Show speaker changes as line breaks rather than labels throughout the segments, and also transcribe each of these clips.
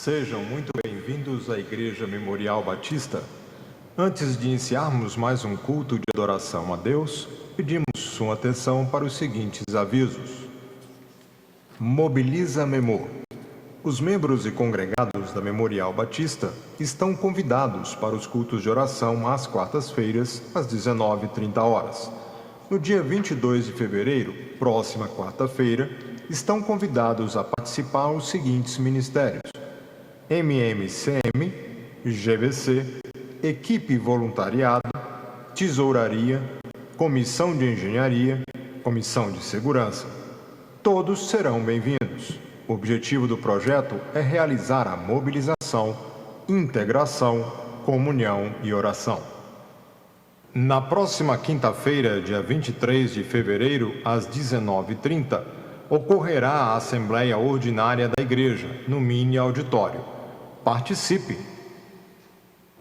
Sejam muito bem-vindos à Igreja Memorial Batista. Antes de iniciarmos mais um culto de adoração a Deus, pedimos sua atenção para os seguintes avisos. Mobiliza Memor. Os membros e congregados da Memorial Batista estão convidados para os cultos de oração às quartas-feiras, às 19h30. No dia 22 de fevereiro, próxima quarta-feira, estão convidados a participar os seguintes ministérios: MMCM, GVC, Equipe Voluntariado, Tesouraria, Comissão de Engenharia, Comissão de Segurança. Todos serão bem-vindos. O objetivo do projeto é realizar a mobilização, integração, comunhão e oração. Na próxima quinta-feira, dia 23 de fevereiro, às 19h30, ocorrerá a Assembleia Ordinária da Igreja, no Mini Auditório. Participe!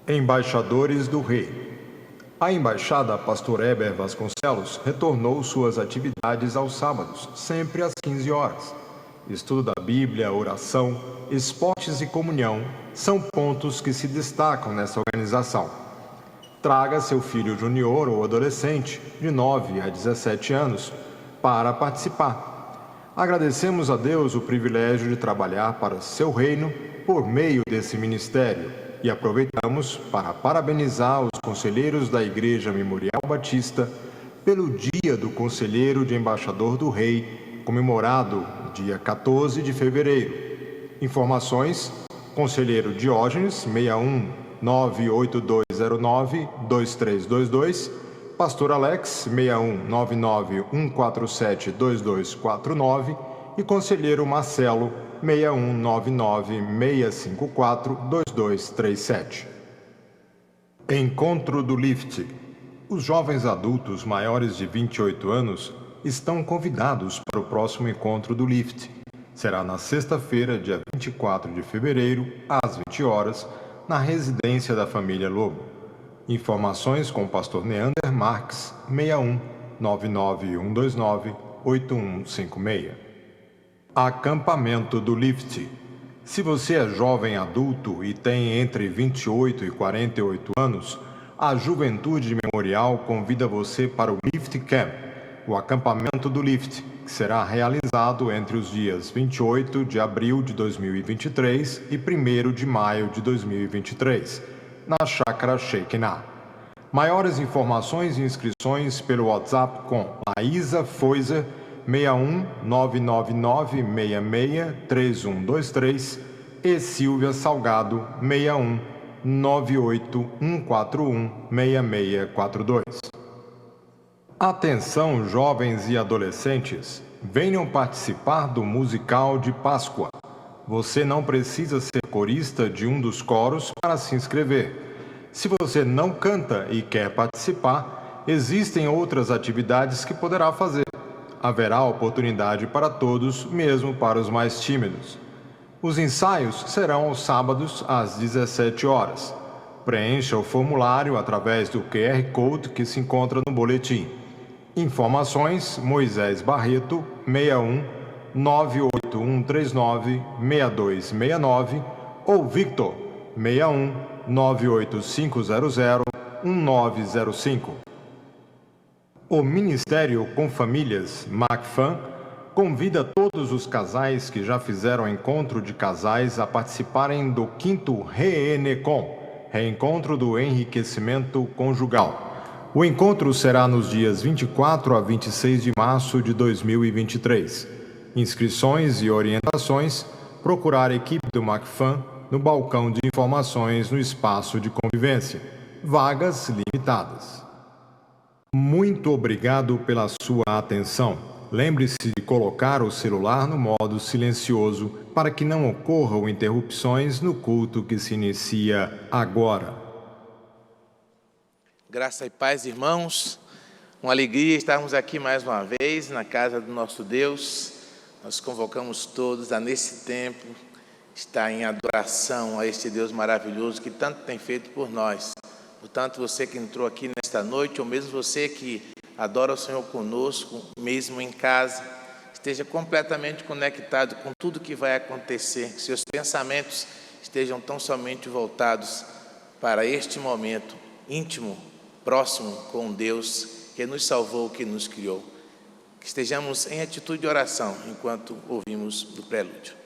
Embaixadores do Rei. A Embaixada Pastor Heber Vasconcelos retornou suas atividades aos sábados, sempre às 15 horas. Estudo da Bíblia, oração, esportes e comunhão são pontos que se destacam nessa organização. Traga seu filho junior ou adolescente, de 9 a 17 anos, para participar. Agradecemos a Deus o privilégio de trabalhar para seu reino por meio desse ministério e aproveitamos para parabenizar os conselheiros da Igreja Memorial Batista pelo Dia do Conselheiro de Embaixador do Rei, comemorado dia 14 de fevereiro. Informações: Conselheiro Diógenes, 61 98209 2322, Pastor Alex, 61 99 147 2249 e Conselheiro Marcelo, 61 99 654 2237. Encontro do Lift. Os jovens adultos maiores de 28 anos estão convidados para o próximo encontro do Lift. Será na sexta-feira, dia 24 de fevereiro, às 20 horas, na residência da família Lobo. Informações com o pastor Neander Marques, 61 99129 8156. Acampamento do Lift. Se você é jovem adulto e tem entre 28 e 48 anos, a Juventude Memorial convida você para o Lift Camp, o acampamento do Lift, que será realizado entre os dias 28 de abril de 2023 e 1º de maio de 2023, na Chácara Shekinah. Maiores informações e inscrições pelo WhatsApp com Laísa Foiser, 61 999 66 3123 e Silvia Salgado, 61 98 141 6642. Atenção, jovens e adolescentes, venham participar do musical de Páscoa. Você não precisa ser corista de um dos coros para se inscrever. Se você não canta e quer participar, existem outras atividades que poderá fazer. Haverá oportunidade para todos, mesmo para os mais tímidos. Os ensaios serão aos sábados às 17 horas. Preencha o formulário através do QR Code que se encontra no boletim. Informações: Moisés Barreto, 61 98139 6269 ou Victor, 61 98500 1905. O Ministério com Famílias, MACFAM, convida todos os casais que já fizeram encontro de casais a participarem do 5º Reenecom, Reencontro do Enriquecimento Conjugal. O encontro será nos dias 24 a 26 de março de 2023. Inscrições e orientações: procurar a equipe do MACFAM no balcão de informações no espaço de convivência. Vagas limitadas. Muito obrigado pela sua atenção. Lembre-se de colocar o celular no modo silencioso para que não ocorram interrupções no culto que se inicia agora.
Graça e paz, irmãos. Uma alegria estarmos aqui mais uma vez na casa do nosso Deus. Nós convocamos todos a, nesse tempo, estar em adoração a este Deus maravilhoso que tanto tem feito por nós. Portanto, você que entrou aqui nesta noite, ou mesmo você que adora o Senhor conosco, mesmo em casa, esteja completamente conectado com tudo que vai acontecer, que seus pensamentos estejam tão somente voltados para este momento íntimo, próximo com Deus que nos salvou, que nos criou. Que estejamos em atitude de oração enquanto ouvimos do prelúdio.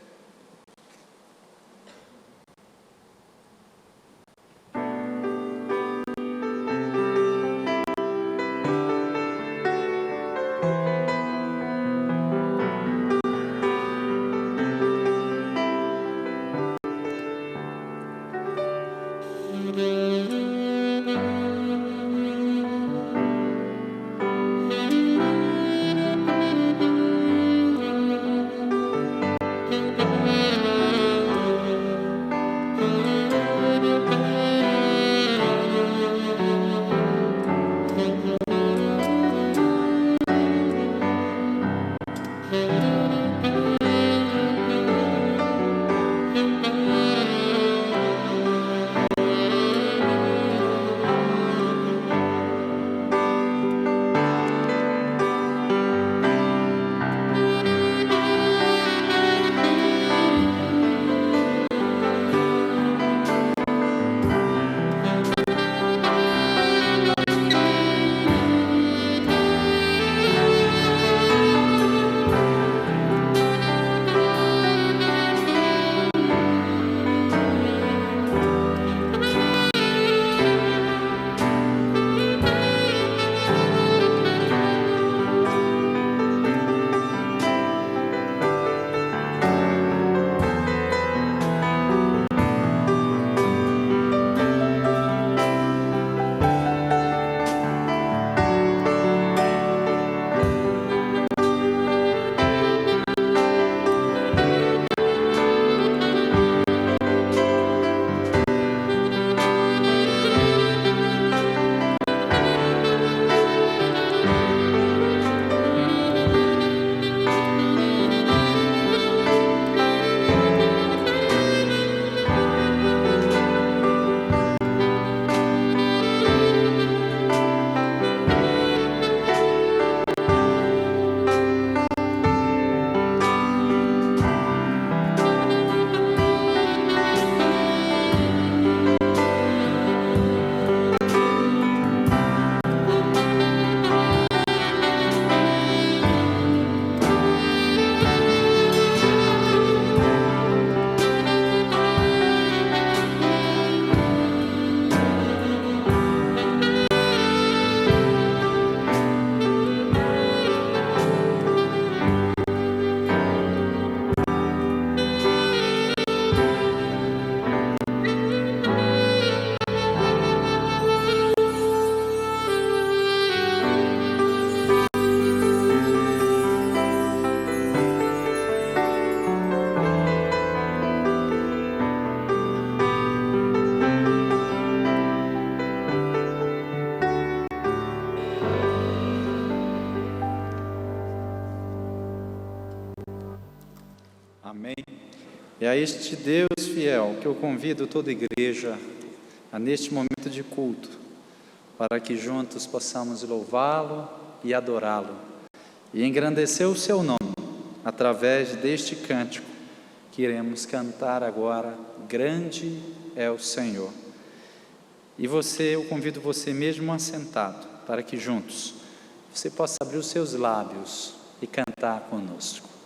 Amém. É a este Deus fiel que eu convido toda a igreja a neste momento de culto, para que juntos possamos louvá-lo e adorá-lo, e engrandecer o seu nome, através deste cântico que iremos cantar agora, Grande é o Senhor. E eu convido você mesmo assentado, para que juntos você possa abrir os seus lábios e cantar conosco.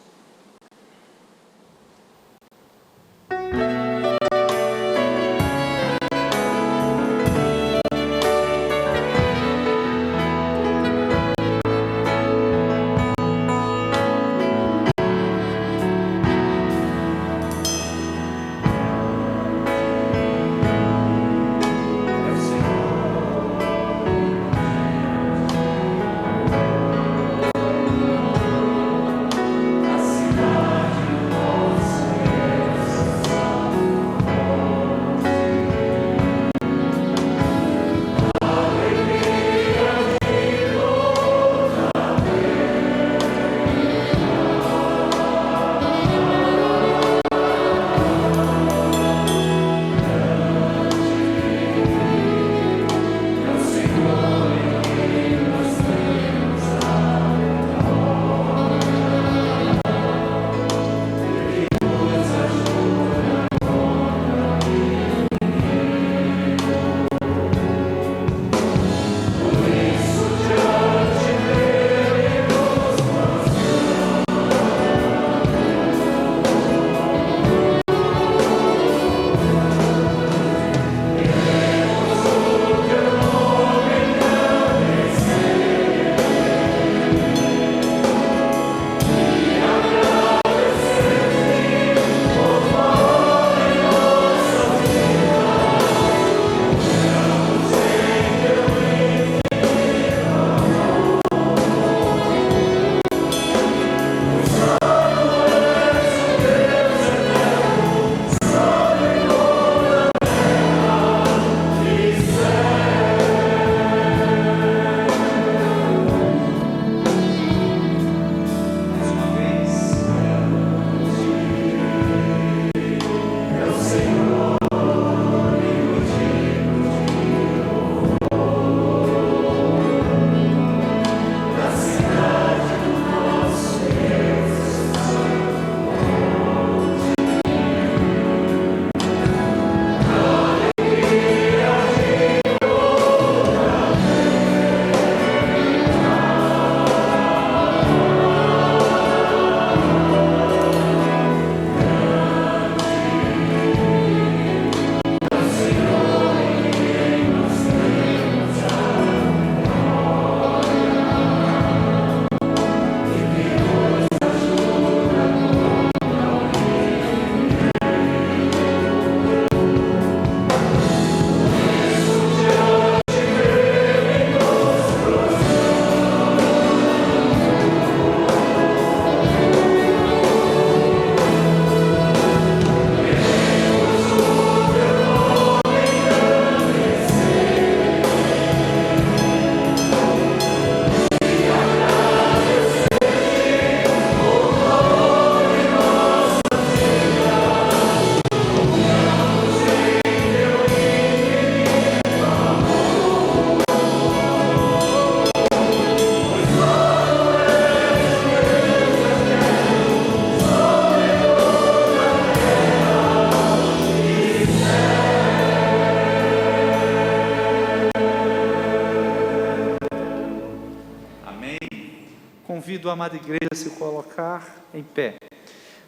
a amada igreja a se colocar em pé,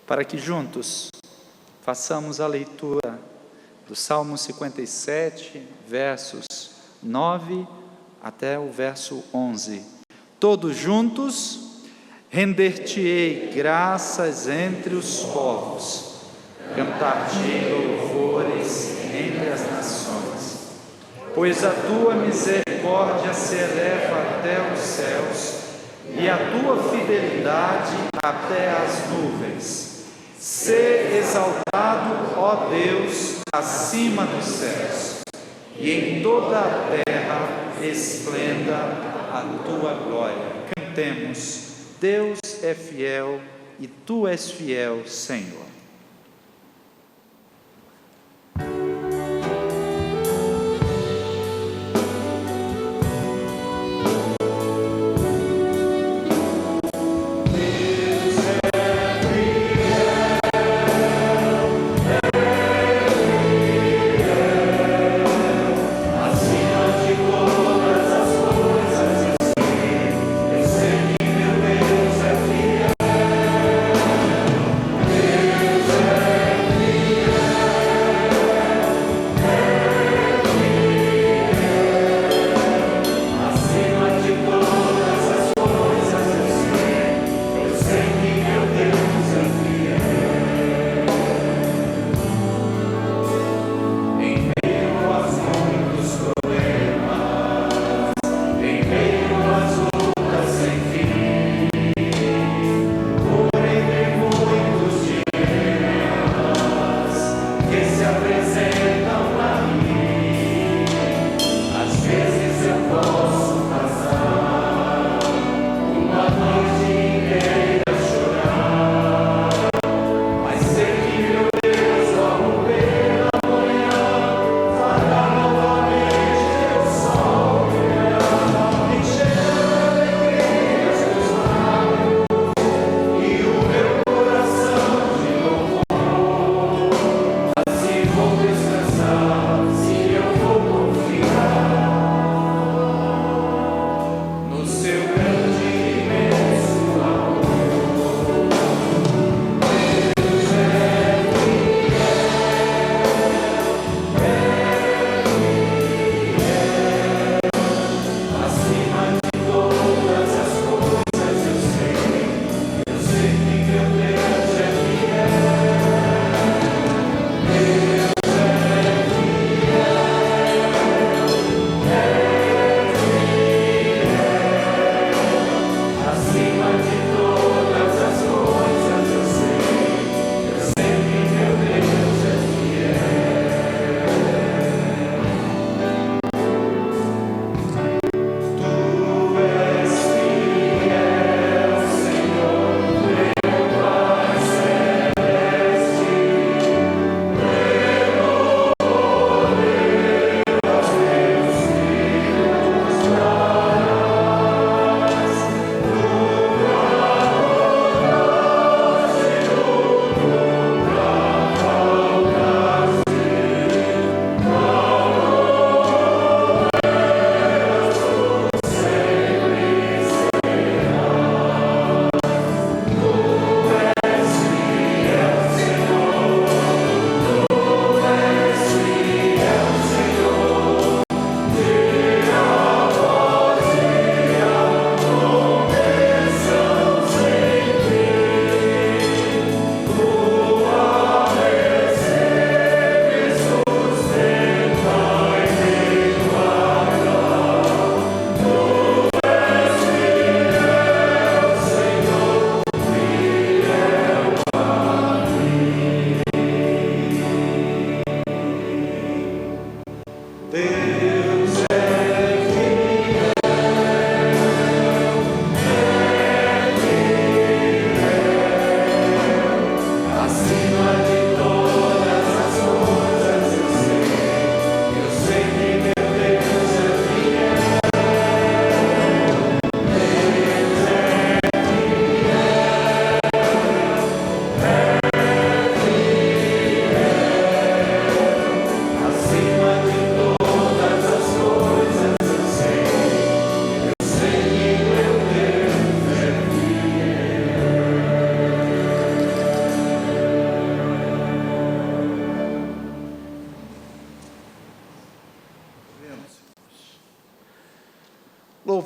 para que juntos façamos a leitura do Salmo 57, versos 9 até o verso 11. Todos juntos: render-te-ei graças entre os povos, cantar-te-ei louvores entre as nações. Pois a tua misericórdia se eleva até os céus, e a tua fidelidade até as nuvens. Sê exaltado, ó Deus, acima dos céus, e em toda a terra esplenda a tua glória. Cantemos: Deus é fiel e tu és fiel, Senhor.
Deus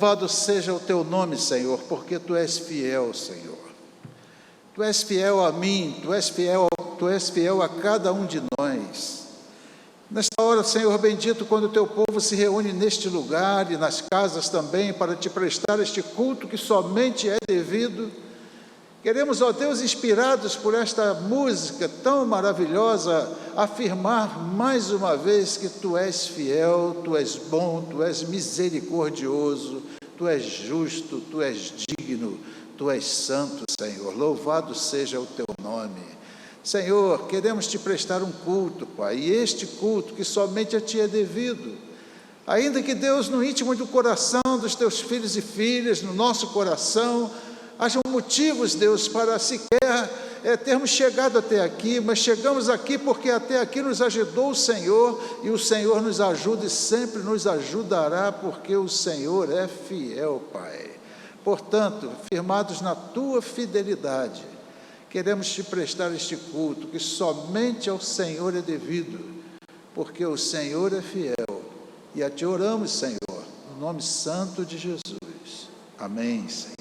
Louvado seja o teu nome, Senhor, porque tu és fiel, Senhor. Tu és fiel a mim, tu és fiel a cada um de nós. Nesta hora, Senhor bendito, quando o teu povo se reúne neste lugar e nas casas também para te prestar este culto que somente é devido, queremos, ó Deus, inspirados por esta música tão maravilhosa, afirmar mais uma vez que tu és fiel, tu és bom, tu és misericordioso, tu és justo, tu és digno, tu és santo, Senhor. Louvado seja o teu nome. Senhor, queremos te prestar um culto, Pai, e este culto que somente a ti é devido. Ainda que, Deus, no íntimo do coração dos teus filhos e filhas, no nosso coração, hajam motivos, Deus, para sequer termos chegado até aqui, mas chegamos aqui porque até aqui nos ajudou o Senhor, e o Senhor nos ajuda e sempre nos ajudará, porque o Senhor é fiel, Pai. Portanto, firmados na tua fidelidade, queremos te prestar este culto, que somente ao Senhor é devido, porque o Senhor é fiel, e a ti oramos, Senhor, no nome santo de Jesus. Amém, Senhor.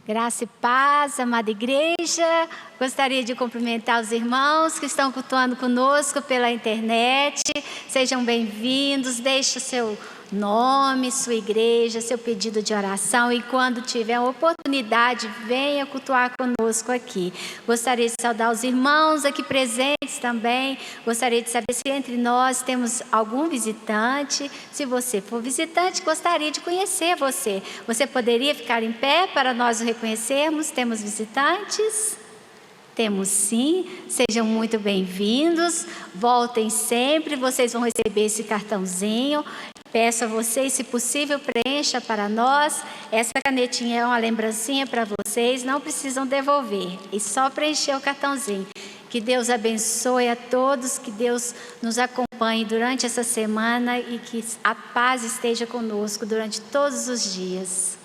Graça e paz, amada igreja. Gostaria de cumprimentar os irmãos que estão cultuando conosco pela internet. Sejam bem-vindos. Deixe o seu nome, sua igreja, seu pedido de oração, e quando tiver a oportunidade, venha cultuar conosco aqui. Gostaria de saudar os irmãos aqui presentes também. Gostaria de saber se entre nós temos algum visitante. Se você for visitante, gostaria de conhecer você. Você poderia ficar em pé para nós o reconhecermos? Temos visitantes? Temos sim, sejam muito bem-vindos, voltem sempre, vocês vão receber esse cartãozinho. Peço a vocês, se possível, preencha para nós. Essa canetinha é uma lembrancinha para vocês, não precisam devolver, e só preencher o cartãozinho. Que Deus abençoe a todos, que Deus nos acompanhe durante essa semana e que a paz esteja conosco durante todos os dias.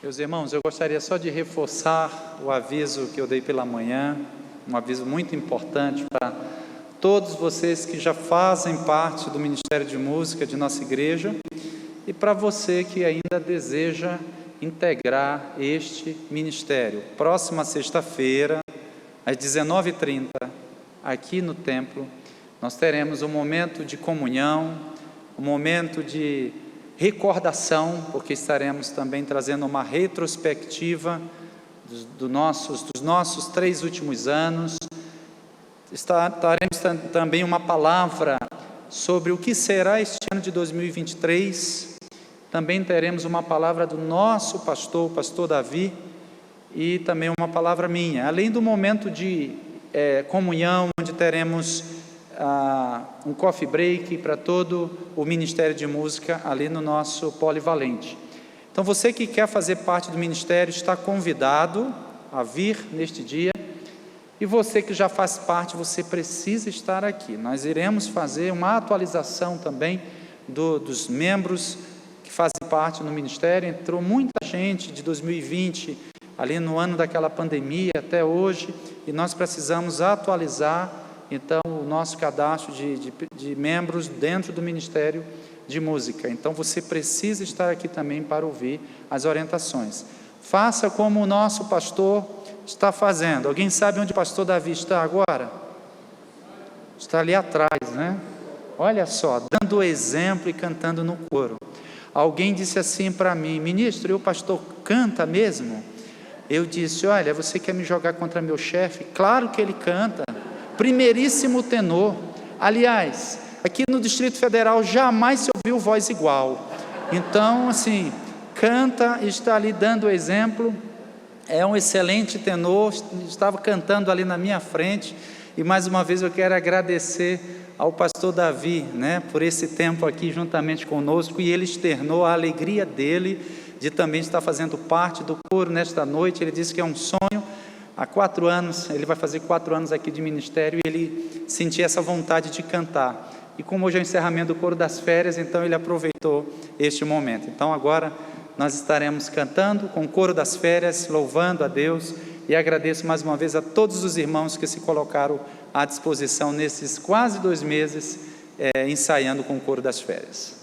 Meus irmãos, eu gostaria só de reforçar o aviso que eu dei pela manhã, um aviso muito importante para todos vocês que já fazem parte do Ministério de Música de nossa igreja e para você que ainda deseja integrar este ministério. Próxima sexta-feira, às 19h30, aqui no templo, nós teremos um momento de comunhão, um momento de recordação, porque estaremos também trazendo uma retrospectiva dos nossos 3 últimos anos. Teremos também uma palavra sobre o que será este ano de 2023. Também teremos uma palavra do nosso pastor, o pastor Davi, e também uma palavra minha. Além do momento de comunhão, onde teremos um coffee break para todo o Ministério de Música ali no nosso polivalente. Então você que quer fazer parte do ministério está convidado a vir neste dia, e você que já faz parte, você precisa estar aqui. Nós iremos fazer uma atualização também dos membros que fazem parte no ministério. Entrou muita gente de 2020, ali no ano daquela pandemia até hoje, e nós precisamos atualizar então o nosso cadastro de membros dentro do Ministério de Música. Então você precisa estar aqui também para ouvir as orientações. Faça como o nosso pastor está fazendo. Alguém sabe onde o pastor Davi está agora? Está ali atrás, né? Olha só, dando o exemplo e cantando no coro. Alguém disse assim para mim: ministro, o pastor canta mesmo? Eu disse: olha, você quer me jogar contra meu chefe? Claro que ele canta. Primeiríssimo tenor. Aliás, aqui no Distrito Federal jamais se ouviu voz igual. Então, assim, canta, está ali dando exemplo, é um excelente tenor, estava cantando ali na minha frente. E mais uma vez eu quero agradecer ao pastor Davi, né, por esse tempo aqui juntamente conosco, e ele externou a alegria dele de também estar fazendo parte do coro nesta noite. Ele disse que é um sonho. Há 4 anos, ele vai fazer 4 anos aqui de ministério, e ele sentia essa vontade de cantar. e como hoje é o encerramento do coro das férias, então ele aproveitou este momento. Então agora nós estaremos cantando com o coro das férias, louvando a Deus, e agradeço mais uma vez a todos os irmãos que se colocaram à disposição nesses quase 2 meses, ensaiando com o coro das férias.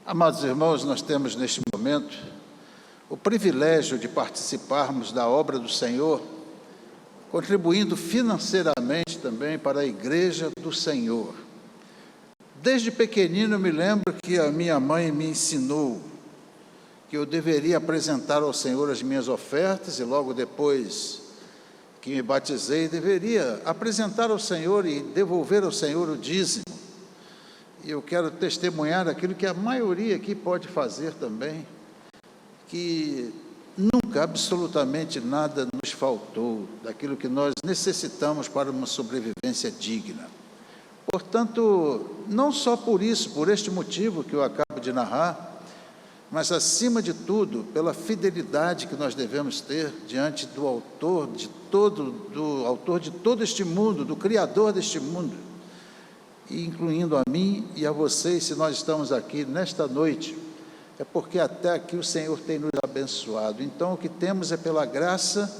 Amados irmãos, nós temos neste momento o privilégio de participarmos da obra do Senhor, contribuindo financeiramente também para a Igreja do Senhor. Desde pequenino eu me lembro que a minha mãe me ensinou que eu deveria apresentar ao Senhor as minhas ofertas e logo depois que me batizei, deveria apresentar ao Senhor e devolver ao Senhor o dízimo. E eu quero testemunhar aquilo que a maioria aqui pode fazer também, que nunca, absolutamente nada nos faltou daquilo que nós necessitamos para uma sobrevivência digna. Portanto, não só por isso, por este motivo que eu acabo de narrar, mas acima de tudo, pela fidelidade que nós devemos ter diante do autor de todo este mundo, do Criador deste mundo, e incluindo a mim e a vocês, se nós estamos aqui nesta noite, é porque até aqui o Senhor tem nos abençoado. Então, o que temos é pela graça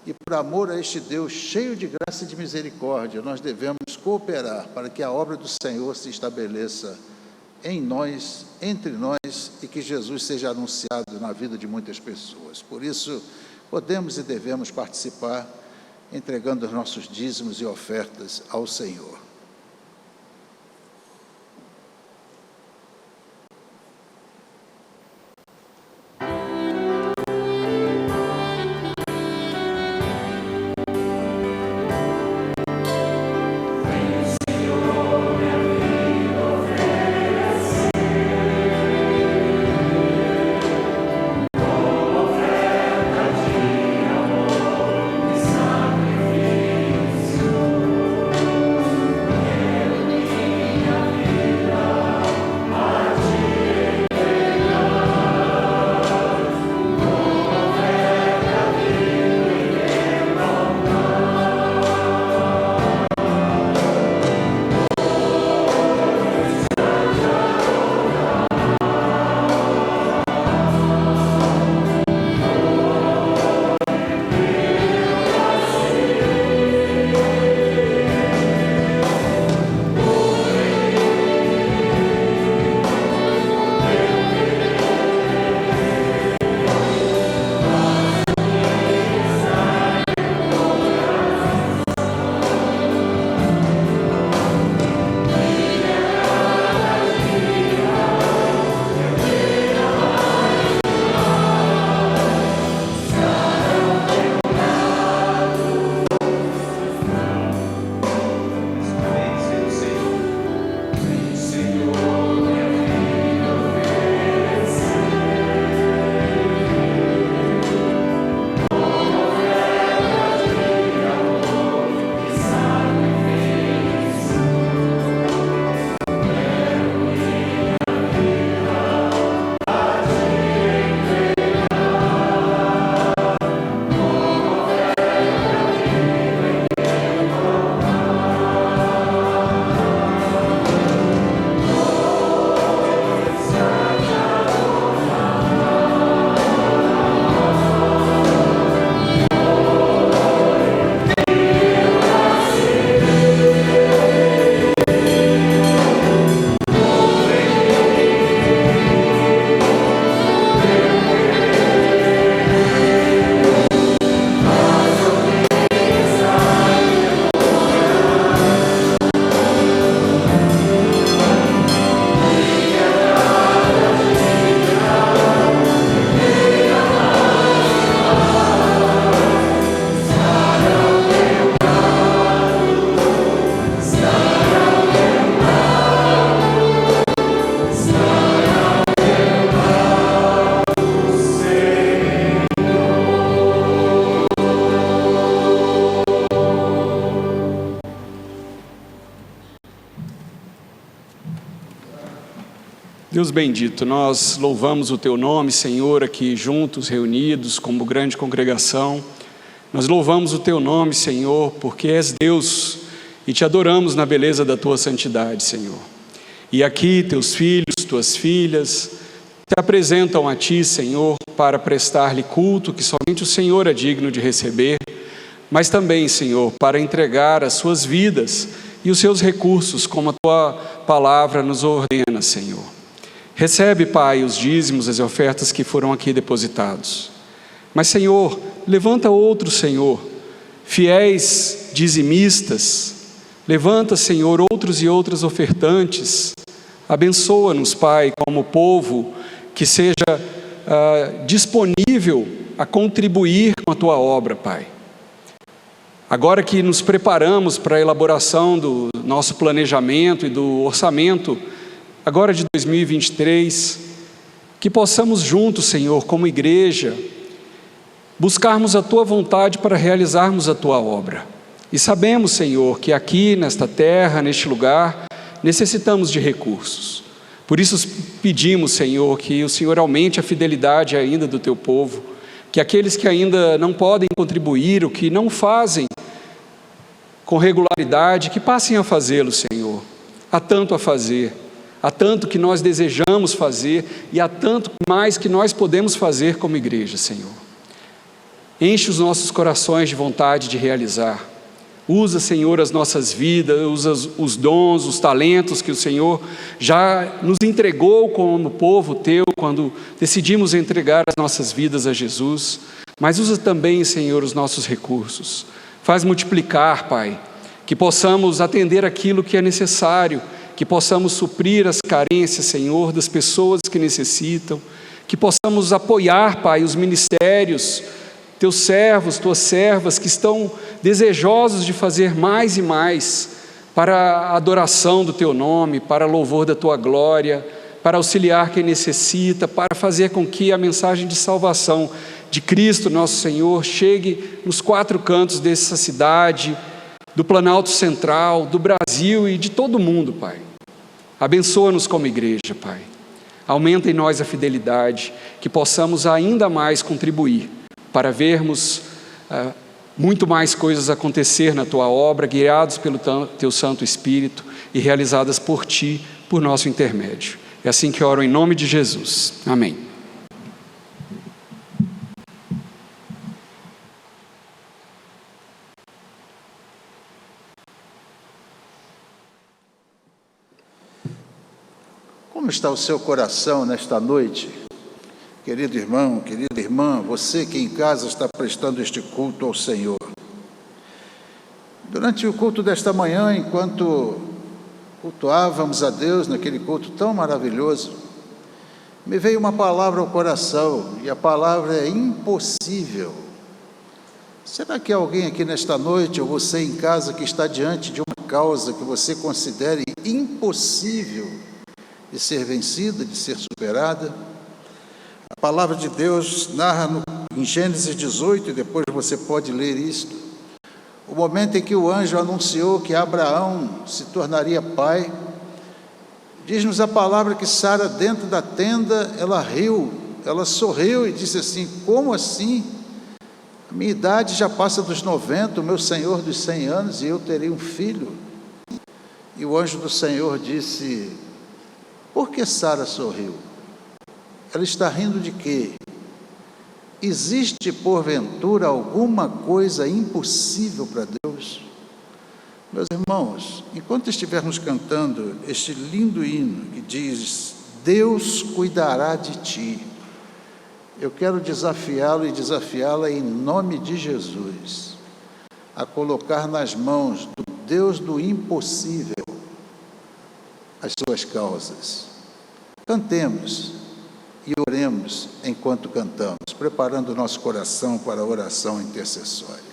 e por amor a este Deus cheio de graça e de misericórdia, nós devemos cooperar para que a obra do Senhor se estabeleça em nós, entre nós, e que Jesus seja anunciado na vida de muitas pessoas. Por isso, podemos e devemos participar, entregando os nossos dízimos e ofertas ao Senhor.
Deus bendito, nós louvamos o Teu nome, Senhor, aqui juntos, reunidos, como grande congregação. Nós louvamos o Teu nome, Senhor, porque és Deus e Te adoramos na beleza da Tua santidade, Senhor. E aqui Teus filhos, Tuas filhas, se apresentam a Ti, Senhor, para prestar-lhe culto que somente o Senhor é digno de receber, mas também, Senhor, para entregar as suas vidas e os seus recursos, como a Tua palavra nos ordena, Senhor. Recebe, Pai, os dízimos, as ofertas que foram aqui depositados. Mas, Senhor, levanta outros, Senhor, fiéis dizimistas. Levanta, Senhor, outros e outras ofertantes. Abençoa-nos, Pai, como povo que seja disponível a contribuir com a Tua obra, Pai. Agora que nos preparamos para a elaboração do nosso planejamento e do orçamento, agora de 2023, que possamos juntos, Senhor, como igreja, buscarmos a Tua vontade para realizarmos a Tua obra. E sabemos, Senhor, que aqui nesta terra, neste lugar, necessitamos de recursos. Por isso pedimos, Senhor, que o Senhor aumente a fidelidade ainda do Teu povo, que aqueles que ainda não podem contribuir, ou que não fazem com regularidade, que passem a fazê-lo, Senhor. Há tanto a fazer, há tanto que nós desejamos fazer e há tanto mais que nós podemos fazer como igreja, Senhor. Enche os nossos corações de vontade de realizar. Usa, Senhor, as nossas vidas, usa os dons, os talentos que o Senhor já nos entregou como povo teu, quando decidimos entregar as nossas vidas a Jesus. Mas usa também, Senhor, os nossos recursos. Faz multiplicar, Pai, que possamos atender aquilo que é necessário, que possamos suprir as carências, Senhor, das pessoas que necessitam, que possamos apoiar, Pai, os ministérios, teus servos, tuas servas, que estão desejosos de fazer mais e mais para a adoração do teu nome, para louvor da tua glória, para auxiliar quem necessita, para fazer com que a mensagem de salvação de Cristo, nosso Senhor, chegue nos 4 cantos dessa cidade, do Planalto Central, do Brasil e de todo o mundo, Pai. Abençoa-nos como igreja, Pai. Aumenta em nós a fidelidade, que possamos ainda mais contribuir para vermos muito mais coisas acontecer na Tua obra, guiados pelo Teu Santo Espírito e realizadas por Ti, por nosso intermédio. É assim que oro em nome de Jesus. Amém.
Como está o seu coração nesta noite? Querido irmão, querida irmã, você que em casa está prestando este culto ao Senhor. Durante o culto desta manhã, enquanto cultuávamos a Deus naquele culto tão maravilhoso, me veio uma palavra ao coração, e a palavra é impossível. Será que alguém aqui nesta noite, ou você em casa, que está diante de uma causa que você considere impossível de ser vencida, de ser superada? A palavra de Deus narra em Gênesis 18, e depois você pode ler isto, o momento em que o anjo anunciou que Abraão se tornaria pai. Diz-nos a palavra que Sara, dentro da tenda, ela riu, ela sorriu e disse assim: como assim? A minha idade já passa dos 90, o meu Senhor dos 100 anos, e eu terei um filho. E o anjo do Senhor disse: por que Sara sorriu? Ela está rindo de quê? Existe porventura alguma coisa impossível para Deus? Meus irmãos, enquanto estivermos cantando este lindo hino que diz: Deus cuidará de ti, eu quero desafiá-lo e desafiá-la em nome de Jesus, a colocar nas mãos do Deus do impossível as suas causas. Cantemos e oremos enquanto cantamos, preparando o nosso coração para a oração intercessória.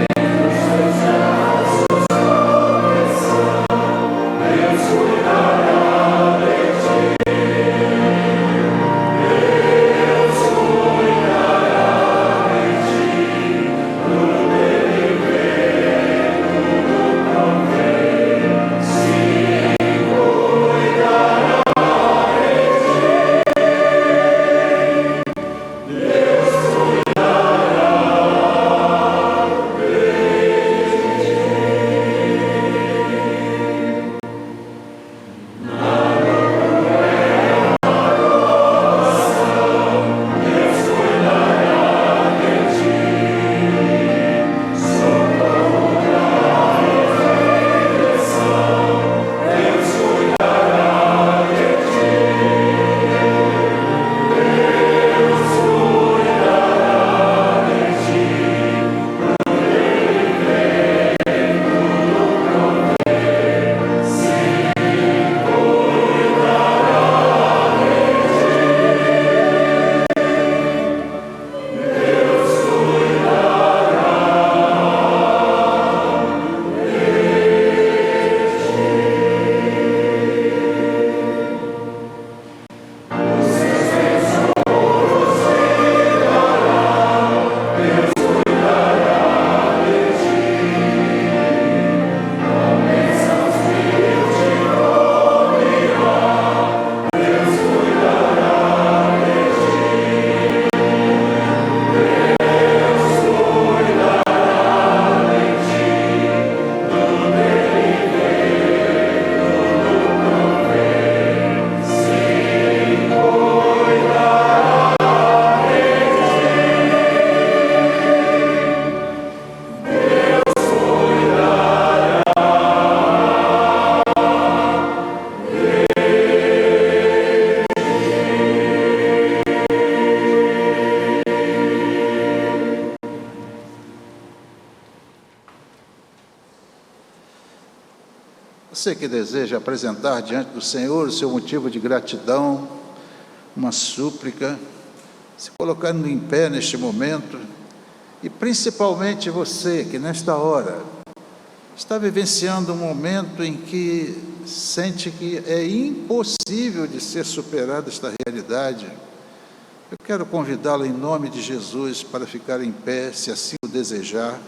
Deus
Você que deseja apresentar diante do Senhor o seu motivo de gratidão, uma súplica, se colocando em pé neste momento, e principalmente você que nesta hora está vivenciando um momento em que sente que é impossível de ser superada esta realidade, eu quero convidá-lo em nome de Jesus para ficar em pé, se assim o desejar,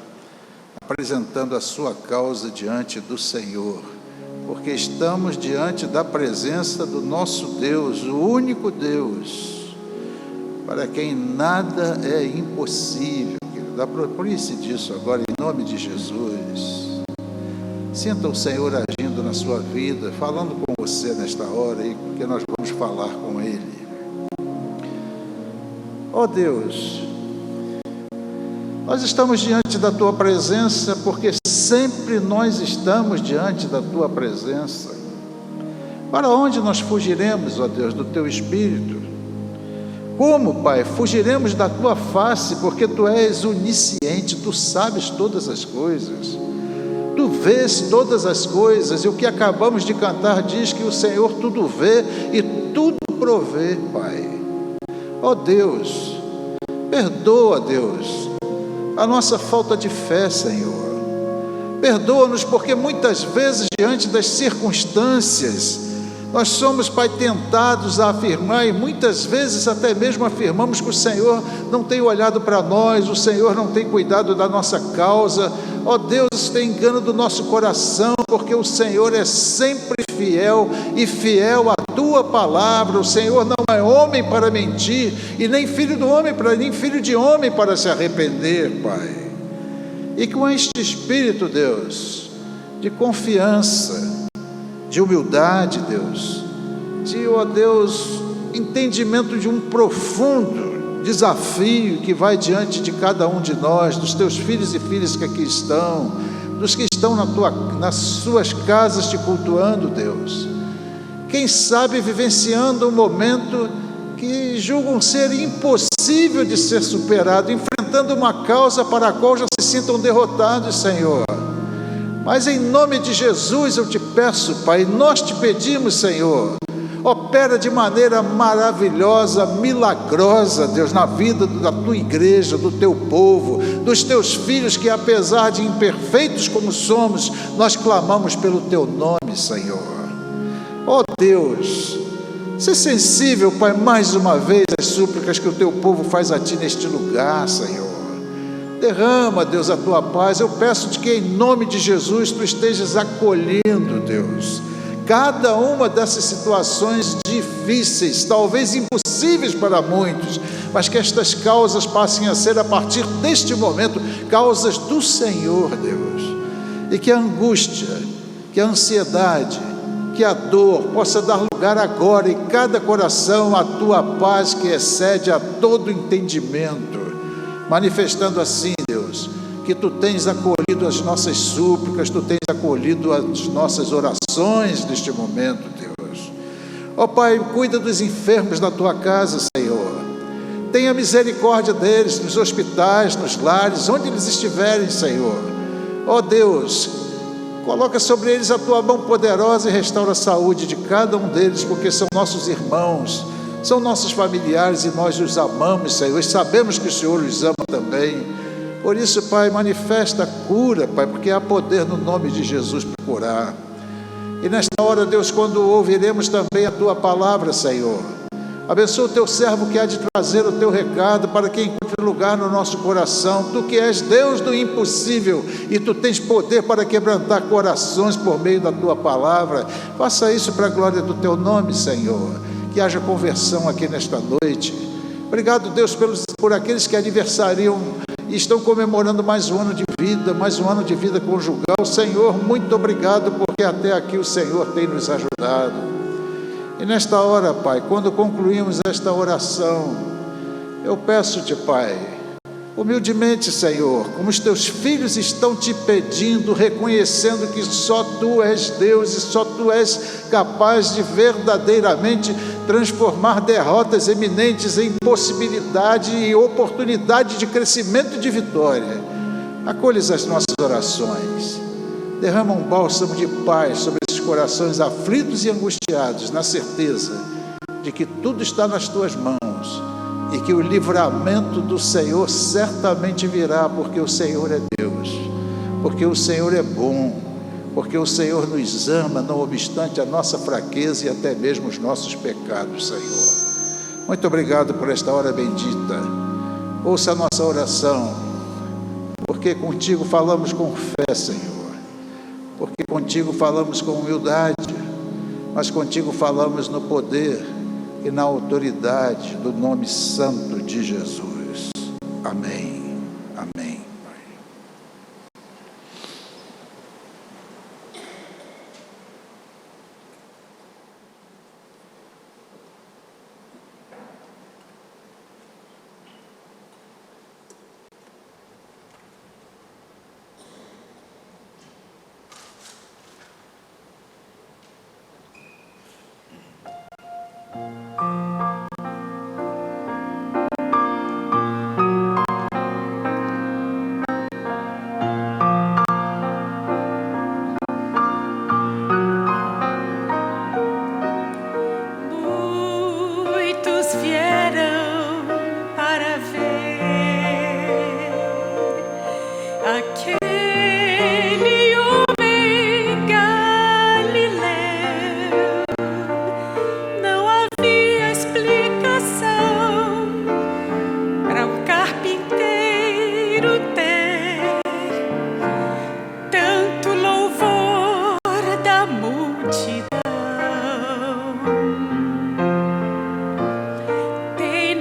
apresentando a sua causa diante do Senhor, porque estamos diante da presença do nosso Deus, o único Deus, para quem nada é impossível. Apropriem-se disso agora em nome de Jesus. Sinta o Senhor agindo na sua vida, falando com você nesta hora, e porque nós vamos falar com Ele. Ó Deus, nós estamos diante da Tua presença, porque sempre nós estamos diante da Tua presença. Para onde nós fugiremos, ó Deus, do Teu Espírito? Como, Pai, fugiremos da Tua face, porque Tu és onisciente, Tu sabes todas as coisas, Tu vês todas as coisas, e o que acabamos de cantar diz que o Senhor tudo vê e tudo provê, Pai. Ó Deus, perdoa, Deus, a nossa falta de fé, Senhor. Perdoa-nos porque muitas vezes, diante das circunstâncias, nós somos, Pai, tentados a afirmar, e muitas vezes até mesmo afirmamos que o Senhor não tem olhado para nós, o Senhor não tem cuidado da nossa causa. Ó Deus, isso tem engano do nosso coração, porque o Senhor é sempre fiel, e fiel à Tua palavra. O Senhor não é homem para mentir, e nem filho de homem para se arrepender, Pai. E com este espírito, Deus, de confiança, de humildade, Deus, ó Deus, entendimento de um profundo desafio que vai diante de cada um de nós, dos Teus filhos e filhas que aqui estão, dos que estão nas suas casas te cultuando, Deus. Quem sabe vivenciando um momento que julgam ser impossível de ser superado, enfrentando uma causa para a qual já se sintam derrotados, Senhor. Mas em nome de Jesus eu te peço, Pai, nós te pedimos, Senhor, opera de maneira maravilhosa, milagrosa, Deus, na vida da Tua igreja, do Teu povo, dos Teus filhos, que apesar de imperfeitos como somos, nós clamamos pelo Teu nome, Senhor. Ó Deus, se sensível, Pai, mais uma vez às súplicas que o Teu povo faz a Ti neste lugar, Senhor. Derrama, Deus, a Tua paz. Eu peço-te que em nome de Jesus Tu estejas acolhendo, Deus, cada uma dessas situações difíceis, talvez impossíveis para muitos, mas que estas causas passem a ser, a partir deste momento, causas do Senhor, Deus, e que a angústia, que a ansiedade, que a dor possa dar lugar agora em cada coração à Tua paz, que excede a todo entendimento, manifestando assim, Deus, que Tu tens acolhido as nossas súplicas, Tu tens acolhido as nossas orações neste momento, Deus. Ó Pai, cuida dos enfermos da Tua casa, Senhor. Tenha misericórdia deles, nos hospitais, nos lares, onde eles estiverem, Senhor. Ó Deus, coloca sobre eles a Tua mão poderosa e restaura a saúde de cada um deles, porque são nossos irmãos, são nossos familiares, e nós os amamos, Senhor, e sabemos que o Senhor os ama também. Por isso, Pai, manifesta a cura, Pai, porque há poder no nome de Jesus para curar. E nesta hora, Deus, quando ouviremos também a Tua palavra, Senhor, abençoa o Teu servo que há de trazer o Teu recado, para que encontre lugar no nosso coração. Tu que és Deus do impossível, e Tu tens poder para quebrantar corações por meio da Tua palavra. Faça isso para a glória do Teu nome, Senhor. Que haja conversão aqui nesta noite. Obrigado, Deus, por aqueles que aniversariam e estão comemorando mais um ano de vida, mais um ano de vida conjugal. Senhor, muito obrigado, porque até aqui o Senhor tem nos ajudado. E nesta hora, Pai, quando concluímos esta oração, eu peço-te, Pai, humildemente, Senhor, como os Teus filhos estão Te pedindo, reconhecendo que só Tu és Deus e só Tu és capaz de verdadeiramente transformar derrotas eminentes em possibilidade e oportunidade de crescimento e de vitória. Acolhes as nossas orações. Derrama um bálsamo de paz sobre esses corações aflitos e angustiados, na certeza de que tudo está nas tuas mãos e que o livramento do Senhor certamente virá, porque o Senhor é Deus, porque o Senhor é bom, porque o Senhor nos ama, não obstante a nossa fraqueza e até mesmo os nossos pecados, Senhor. Muito obrigado por esta hora bendita. Ouça a nossa oração, porque contigo falamos com fé, Senhor, porque contigo falamos com humildade, mas contigo falamos no poder e na autoridade do nome santo de Jesus. Amém. Amém.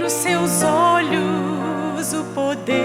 Seus olhos o poder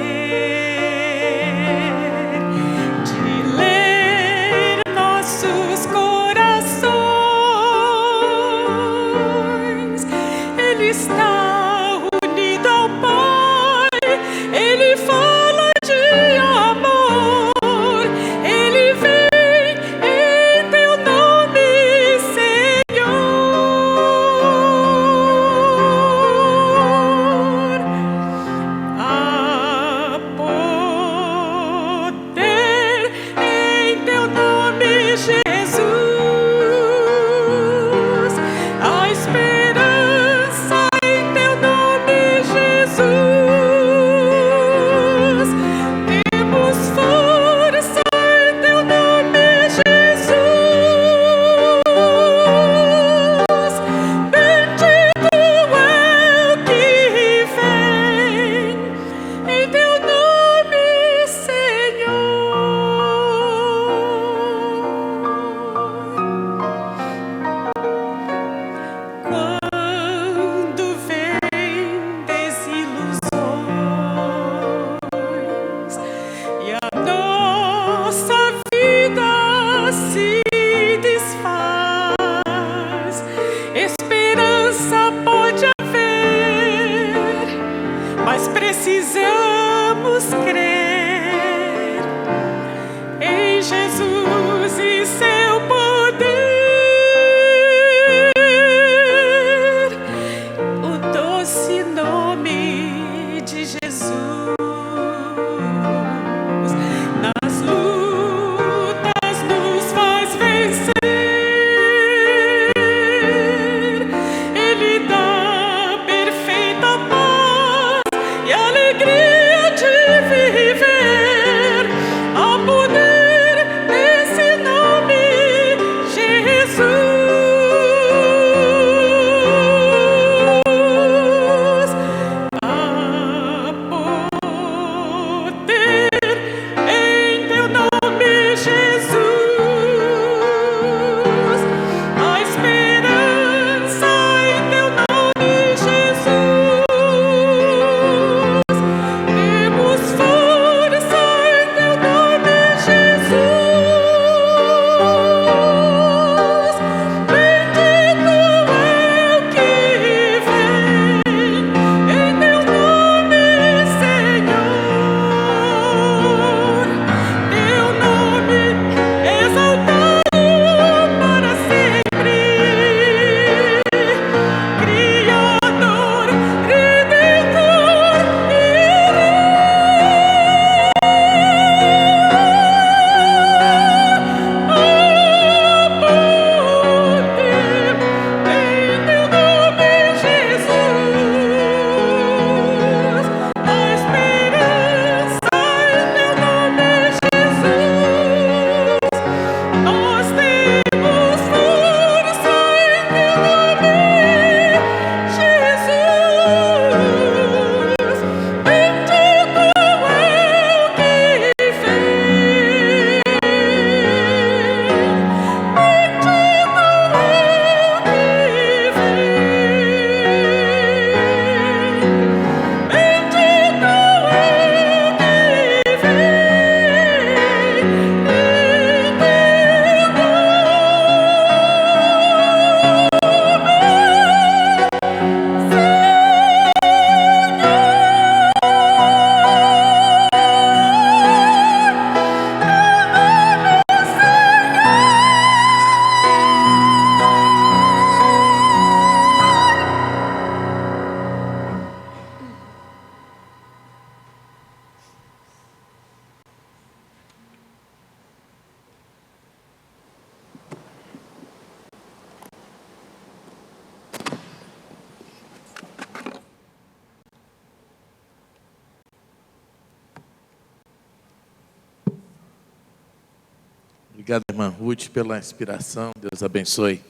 Obrigado, irmã Ruth, pela inspiração. Deus abençoe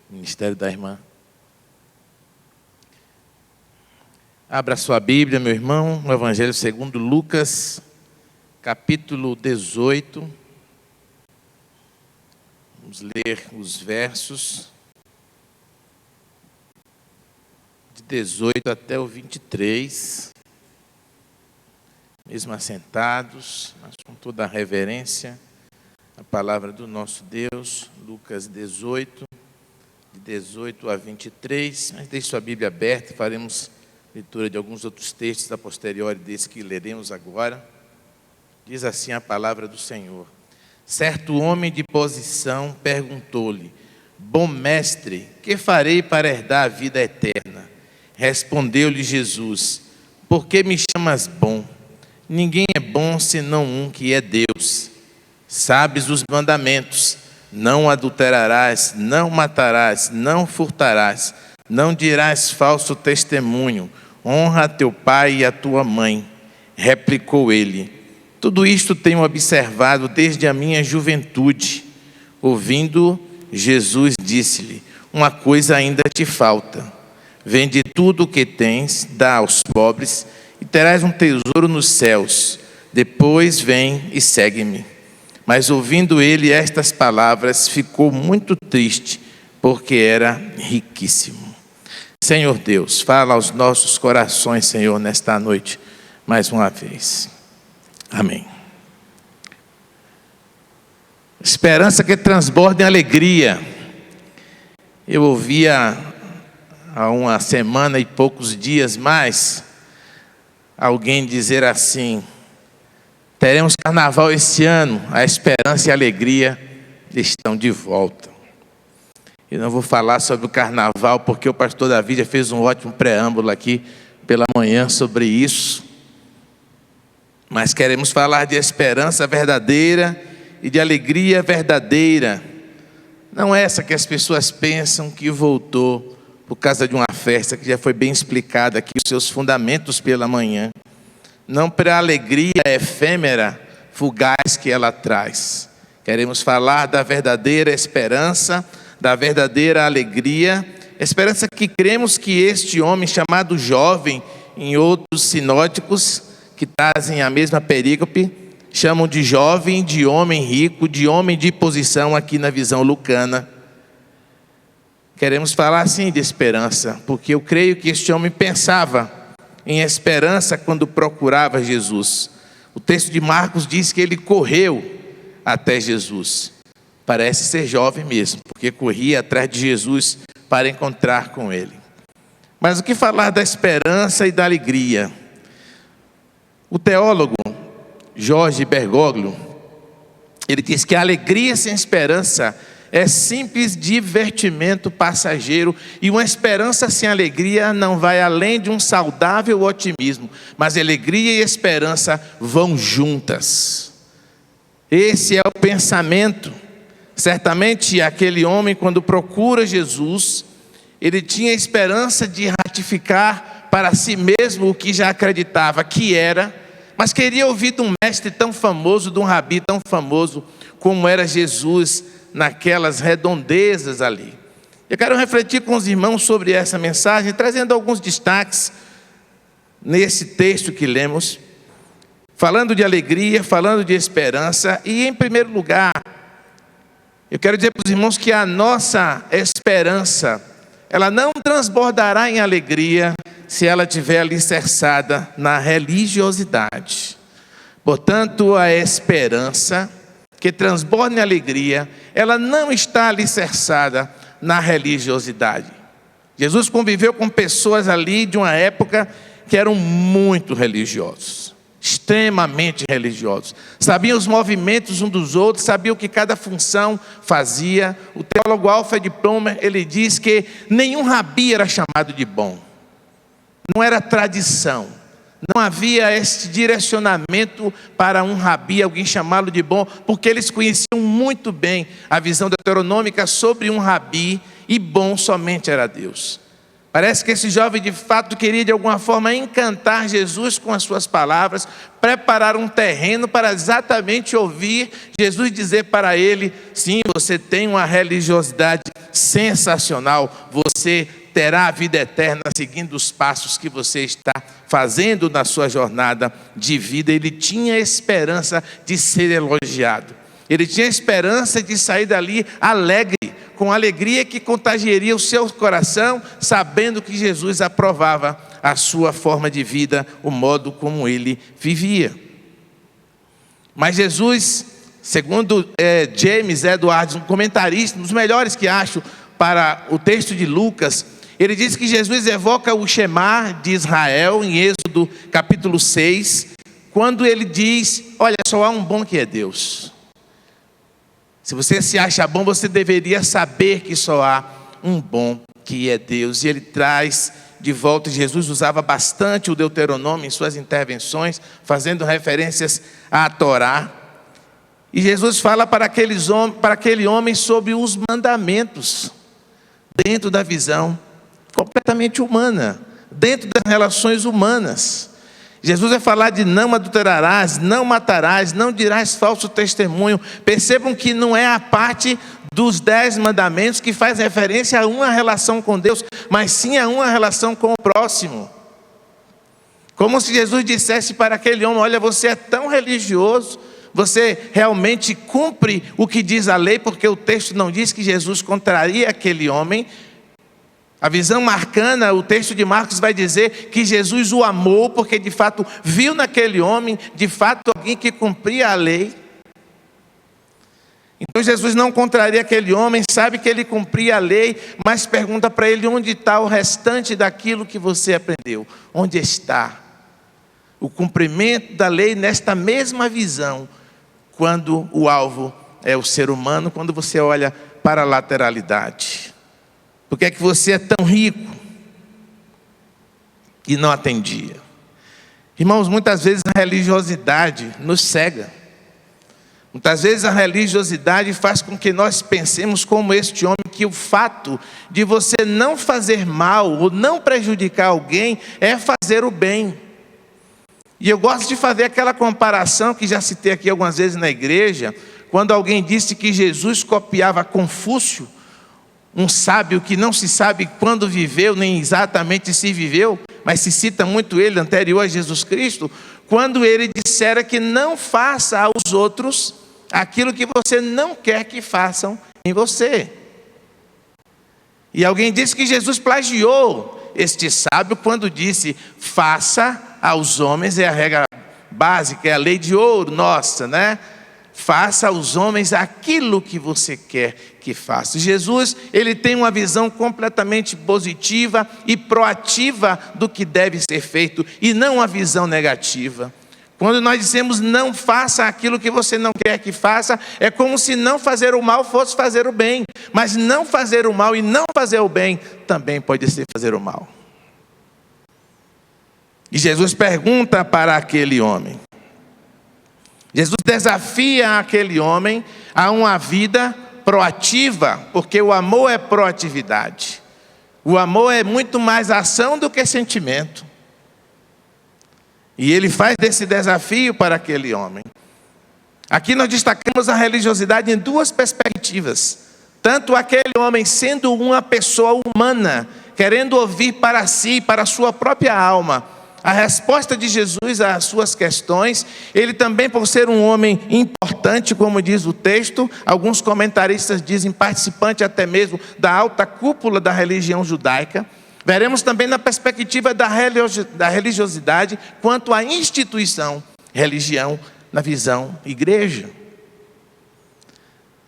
o ministério da irmã. Abra sua Bíblia, meu irmão, no Evangelho segundo Lucas, capítulo 18. Vamos ler os versos de 18 até o 23. Mesmo assentados, mas com toda a reverência, a palavra do nosso Deus, Lucas 18, de 18 a 23. Mas deixe sua Bíblia aberta, faremos leitura de alguns outros textos a posteriori desse que leremos agora. Diz assim a palavra do Senhor. Certo homem de posição perguntou-lhe: Bom mestre, que farei para herdar a vida eterna? Respondeu-lhe Jesus: Por que me chamas bom? Ninguém é bom senão um que é Deus. Sabes os mandamentos: não adulterarás, não matarás, não furtarás, não dirás falso testemunho, honra a teu pai e a tua mãe. Replicou ele: Tudo isto tenho observado desde a minha juventude. Ouvindo, Jesus disse-lhe: Uma coisa ainda te falta. Vende tudo o que tens, dá aos pobres, e terás um tesouro nos céus. Depois vem e segue-me. Mas ouvindo ele estas palavras, ficou muito triste, porque era riquíssimo. Senhor Deus, fala aos nossos corações, Senhor, nesta noite, mais uma vez. Amém. Esperança que transborda em alegria. Eu ouvia há uma semana e poucos dias mais alguém dizer assim: teremos carnaval esse ano, a esperança e a alegria estão de volta. Eu não vou falar sobre o carnaval, porque o pastor Davi já fez um ótimo preâmbulo aqui pela manhã sobre isso. Mas queremos falar de esperança verdadeira e de alegria verdadeira. Não é essa que as pessoas pensam que voltou por causa de uma festa, que já foi bem explicada aqui, os seus fundamentos pela manhã. Não para a alegria efêmera, fugaz que ela traz. Queremos falar da verdadeira esperança, da verdadeira alegria, esperança que cremos que este homem chamado jovem, em outros sinóticos que trazem a mesma perícope, chamam de jovem, de homem rico, de homem de posição aqui na visão lucana. Queremos falar sim de esperança, porque eu creio que este homem pensava em esperança quando procurava Jesus. O texto de Marcos diz que ele correu até Jesus. Parece ser jovem mesmo, porque corria atrás de Jesus para encontrar com ele. Mas o que falar da esperança e da alegria? O teólogo Jorge Bergoglio, ele diz que a alegria sem esperança é simples divertimento passageiro, e uma esperança sem alegria não vai além de um saudável otimismo, mas alegria e esperança vão juntas. Esse é o pensamento. Certamente aquele homem, quando procura Jesus, ele tinha esperança de ratificar para si mesmo o que já acreditava que era, mas queria ouvir de um mestre tão famoso, de um rabi tão famoso como era Jesus, naquelas redondezas ali. Eu quero refletir com os irmãos sobre essa mensagem, trazendo alguns destaques nesse texto que lemos, falando de alegria, falando de esperança. E em primeiro lugar, eu quero dizer para os irmãos que a nossa esperança, ela não transbordará em alegria se ela estiver alicerçada na religiosidade. Portanto, a esperança que transborda em alegria, ela não está alicerçada na religiosidade. Jesus conviveu com pessoas ali de uma época que eram muito religiosos, extremamente religiosos. Sabiam os movimentos uns dos outros, sabiam o que cada função fazia. O teólogo Alfred Plummer, ele diz que nenhum rabi era chamado de bom. Não era tradição. Não havia este direcionamento para um rabi, alguém chamá-lo de bom, porque eles conheciam muito bem a visão deuteronômica sobre um rabi, e bom somente era Deus. Parece que esse jovem de fato queria de alguma forma encantar Jesus com as suas palavras, preparar um terreno para exatamente ouvir Jesus dizer para ele: sim, você tem uma religiosidade sensacional, você terá a vida eterna seguindo os passos que você está fazendo na sua jornada de vida. Ele tinha esperança de ser elogiado. Ele tinha esperança de sair dali alegre, com alegria que contagiaria o seu coração, sabendo que Jesus aprovava a sua forma de vida, o modo como ele vivia. Mas Jesus, segundo James Edwards, um comentarista, um dos melhores que acho para o texto de Lucas, ele diz que Jesus evoca o Shema de Israel, em Êxodo capítulo 6, quando ele diz: olha, só há um bom que é Deus. Se você se acha bom, você deveria saber que só há um bom que é Deus. E ele traz de volta, Jesus usava bastante o Deuteronômio em suas intervenções, fazendo referências à Torá. E Jesus fala para aquele homem sobre os mandamentos, dentro da visão completamente humana, dentro das relações humanas. Jesus vai falar de não adulterarás, não matarás, não dirás falso testemunho. Percebam que não é a parte dos 10 mandamentos que faz referência a uma relação com Deus, mas sim a uma relação com o próximo. Como se Jesus dissesse para aquele homem: olha, você é tão religioso, você realmente cumpre o que diz a lei, porque o texto não diz que Jesus contraria aquele homem. A visão marcana, o texto de Marcos vai dizer que Jesus o amou, porque de fato viu naquele homem, de fato, alguém que cumpria a lei. Então Jesus não contraria aquele homem, sabe que ele cumpria a lei, mas pergunta para ele: onde está o restante daquilo que você aprendeu? Onde está o cumprimento da lei nesta mesma visão, quando o alvo é o ser humano, quando você olha para a lateralidade? Por que é que você é tão rico e não atendia? Irmãos, muitas vezes a religiosidade nos cega. Muitas vezes a religiosidade faz com que nós pensemos como este homem, que o fato de você não fazer mal ou não prejudicar alguém é fazer o bem. E eu gosto de fazer aquela comparação que já citei aqui algumas vezes na igreja, quando alguém disse que Jesus copiava Confúcio, um sábio que não se sabe quando viveu, nem exatamente se viveu, mas se cita muito ele, anterior a Jesus Cristo, quando ele dissera que não faça aos outros aquilo que você não quer que façam em você. E alguém disse que Jesus plagiou este sábio quando disse: faça aos homens, é a regra básica, é a lei de ouro nossa, né? Faça aos homens aquilo que você quer que faça. Jesus, ele tem uma visão completamente positiva e proativa do que deve ser feito, e não uma visão negativa. Quando nós dizemos não faça aquilo que você não quer que faça, é como se não fazer o mal fosse fazer o bem. Mas não fazer o mal e não fazer o bem também pode ser fazer o mal. E Jesus pergunta para aquele homem. Jesus desafia aquele homem a uma vida proativa, porque o amor é proatividade. O amor é muito mais ação do que sentimento. E ele faz desse desafio para aquele homem. Aqui nós destacamos a religiosidade em duas perspectivas. Tanto aquele homem sendo uma pessoa humana, querendo ouvir para si, para a sua própria alma, a resposta de Jesus às suas questões. Ele também, por ser um homem importante, como diz o texto, alguns comentaristas dizem participante até mesmo da alta cúpula da religião judaica. Veremos também na perspectiva da religiosidade quanto à instituição, religião, na visão igreja.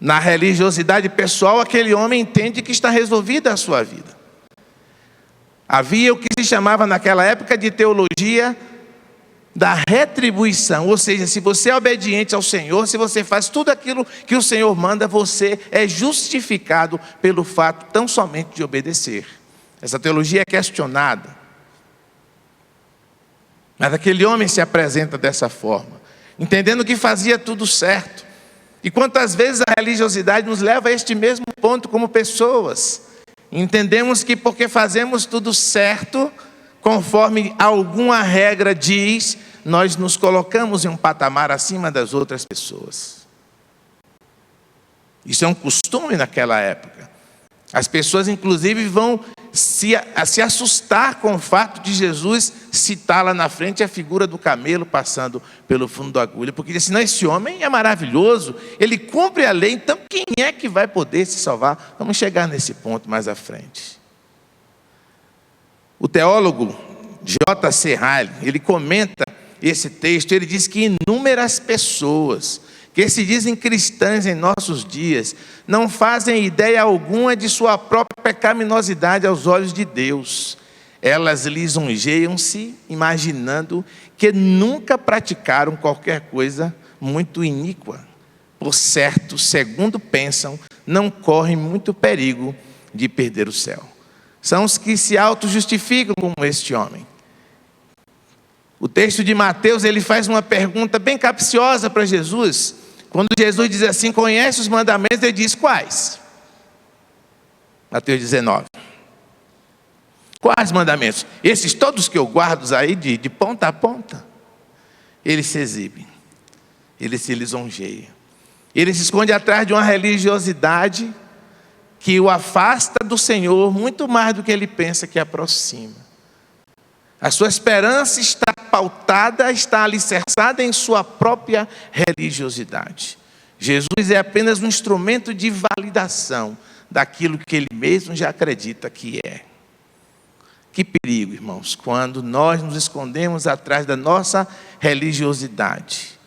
Na religiosidade pessoal, aquele homem entende que está resolvida a sua vida. Havia o que se chamava naquela época de teologia da retribuição, ou seja, se você é obediente ao Senhor, se você faz tudo aquilo que o Senhor manda, você é justificado pelo fato tão somente de obedecer. Essa teologia é questionada. Mas aquele homem se apresenta dessa forma, entendendo que fazia tudo certo. E quantas vezes a religiosidade nos leva a este mesmo ponto como pessoas. Entendemos que porque fazemos tudo certo, conforme alguma regra diz, nós nos colocamos em um patamar acima das outras pessoas. Isso é um costume naquela época. As pessoas, inclusive, vão se assustar com o fato de Jesus citar lá na frente a figura do camelo passando pelo fundo da agulha, porque disse, não, esse homem é maravilhoso, ele cumpre a lei, então quem é que vai poder se salvar? Vamos chegar nesse ponto mais à frente. O teólogo J.C. Ryle, ele comenta esse texto, ele diz que inúmeras pessoas que se dizem cristãs em nossos dias, não fazem ideia alguma de sua própria pecaminosidade aos olhos de Deus. Elas lisonjeiam-se imaginando que nunca praticaram qualquer coisa muito iníqua. Por certo, segundo pensam, não correm muito perigo de perder o céu. São os que se auto-justificam como este homem. O texto de Mateus, ele faz uma pergunta bem capciosa para Jesus. Quando Jesus diz assim, conhece os mandamentos, ele diz quais? Mateus 19. Quais mandamentos? Esses todos que eu guardo aí de ponta a ponta. Ele se exibe, ele se lisonjeia. Ele se esconde atrás de uma religiosidade que o afasta do Senhor muito mais do que ele pensa que aproxima. A sua esperança está pautada, está alicerçada em sua própria religiosidade. Jesus é apenas um instrumento de validação daquilo que ele mesmo já acredita que é. Que perigo, irmãos, quando nós nos escondemos atrás da nossa religiosidade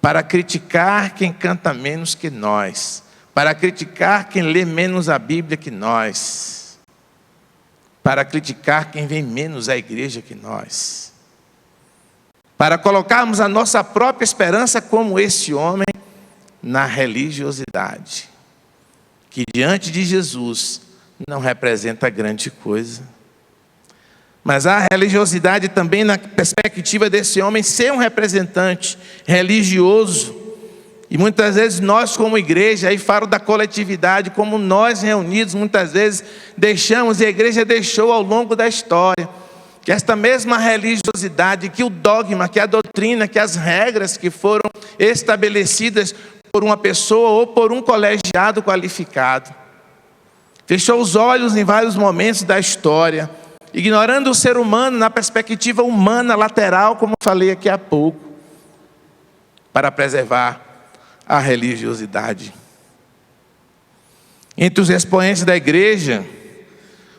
para criticar quem canta menos que nós, para criticar quem lê menos a Bíblia que nós, para criticar quem vem menos à igreja que nós, para colocarmos a nossa própria esperança como esse homem na religiosidade, que diante de Jesus não representa grande coisa. Mas a religiosidade também na perspectiva desse homem ser um representante religioso. E muitas vezes nós como igreja, aí falo da coletividade, como nós reunidos muitas vezes deixamos, e a igreja deixou ao longo da história, que esta mesma religiosidade, que o dogma, que a doutrina, que as regras que foram estabelecidas por uma pessoa ou por um colegiado qualificado, fechou os olhos em vários momentos da história, ignorando o ser humano na perspectiva humana lateral, como falei aqui há pouco, para preservar a religiosidade. Entre os expoentes da igreja,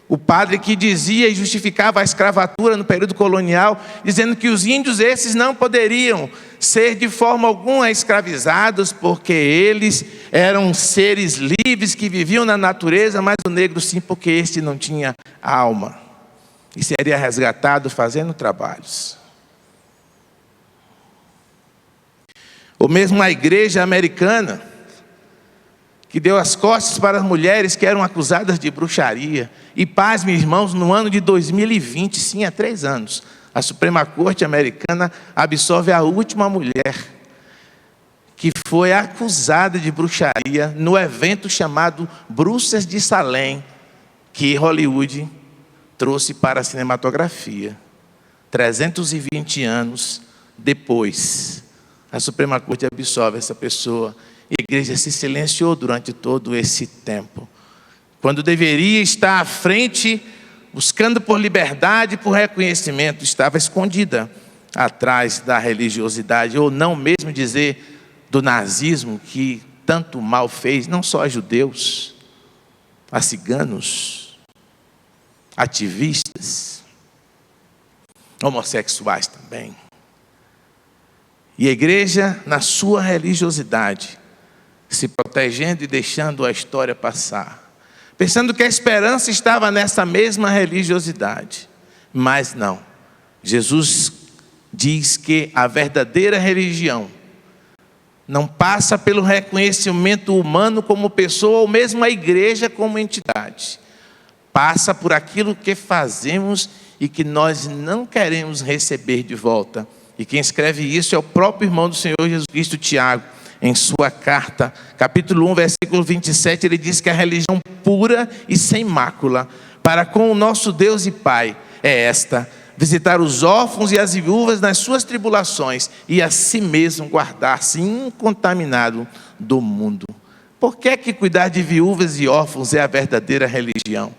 o padre que dizia e justificava a escravatura no período colonial, dizendo que os índios esses não poderiam ser de forma alguma escravizados, porque eles eram seres livres que viviam na natureza, mas o negro sim, porque este não tinha alma e seria resgatado fazendo trabalhos. Ou mesmo a igreja americana, que deu as costas para as mulheres que eram acusadas de bruxaria. E paz, meus irmãos, no ano de 2020, sim, há 3 anos, a Suprema Corte americana absolve a última mulher que foi acusada de bruxaria no evento chamado Bruxas de Salem, que Hollywood trouxe para a cinematografia. 320 anos depois, a Suprema Corte absolve essa pessoa. E a igreja se silenciou durante todo esse tempo, quando deveria estar à frente, buscando por liberdade, por reconhecimento, estava escondida atrás da religiosidade, ou não mesmo dizer do nazismo, que tanto mal fez, não só a judeus, a ciganos, ativistas, homossexuais também. E a igreja, na sua religiosidade, se protegendo e deixando a história passar, pensando que a esperança estava nessa mesma religiosidade. Mas não. Jesus diz que a verdadeira religião não passa pelo reconhecimento humano como pessoa, ou mesmo a igreja como entidade. Passa por aquilo que fazemos e que nós não queremos receber de volta. E quem escreve isso é o próprio irmão do Senhor Jesus Cristo, Tiago, em sua carta, capítulo 1, versículo 27, ele diz que a religião pura e sem mácula para com o nosso Deus e Pai é esta: visitar os órfãos e as viúvas nas suas tribulações e a si mesmo guardar-se incontaminado do mundo. Por que cuidar de viúvas e órfãos é a verdadeira religião?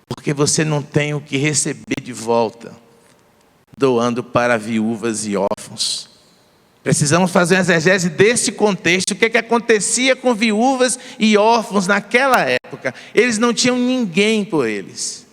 Porque você não tem o que receber de volta, doando para viúvas e órfãos. Precisamos fazer uma exegese desse contexto. O que acontecia com viúvas e órfãos naquela época? Eles não tinham ninguém por eles.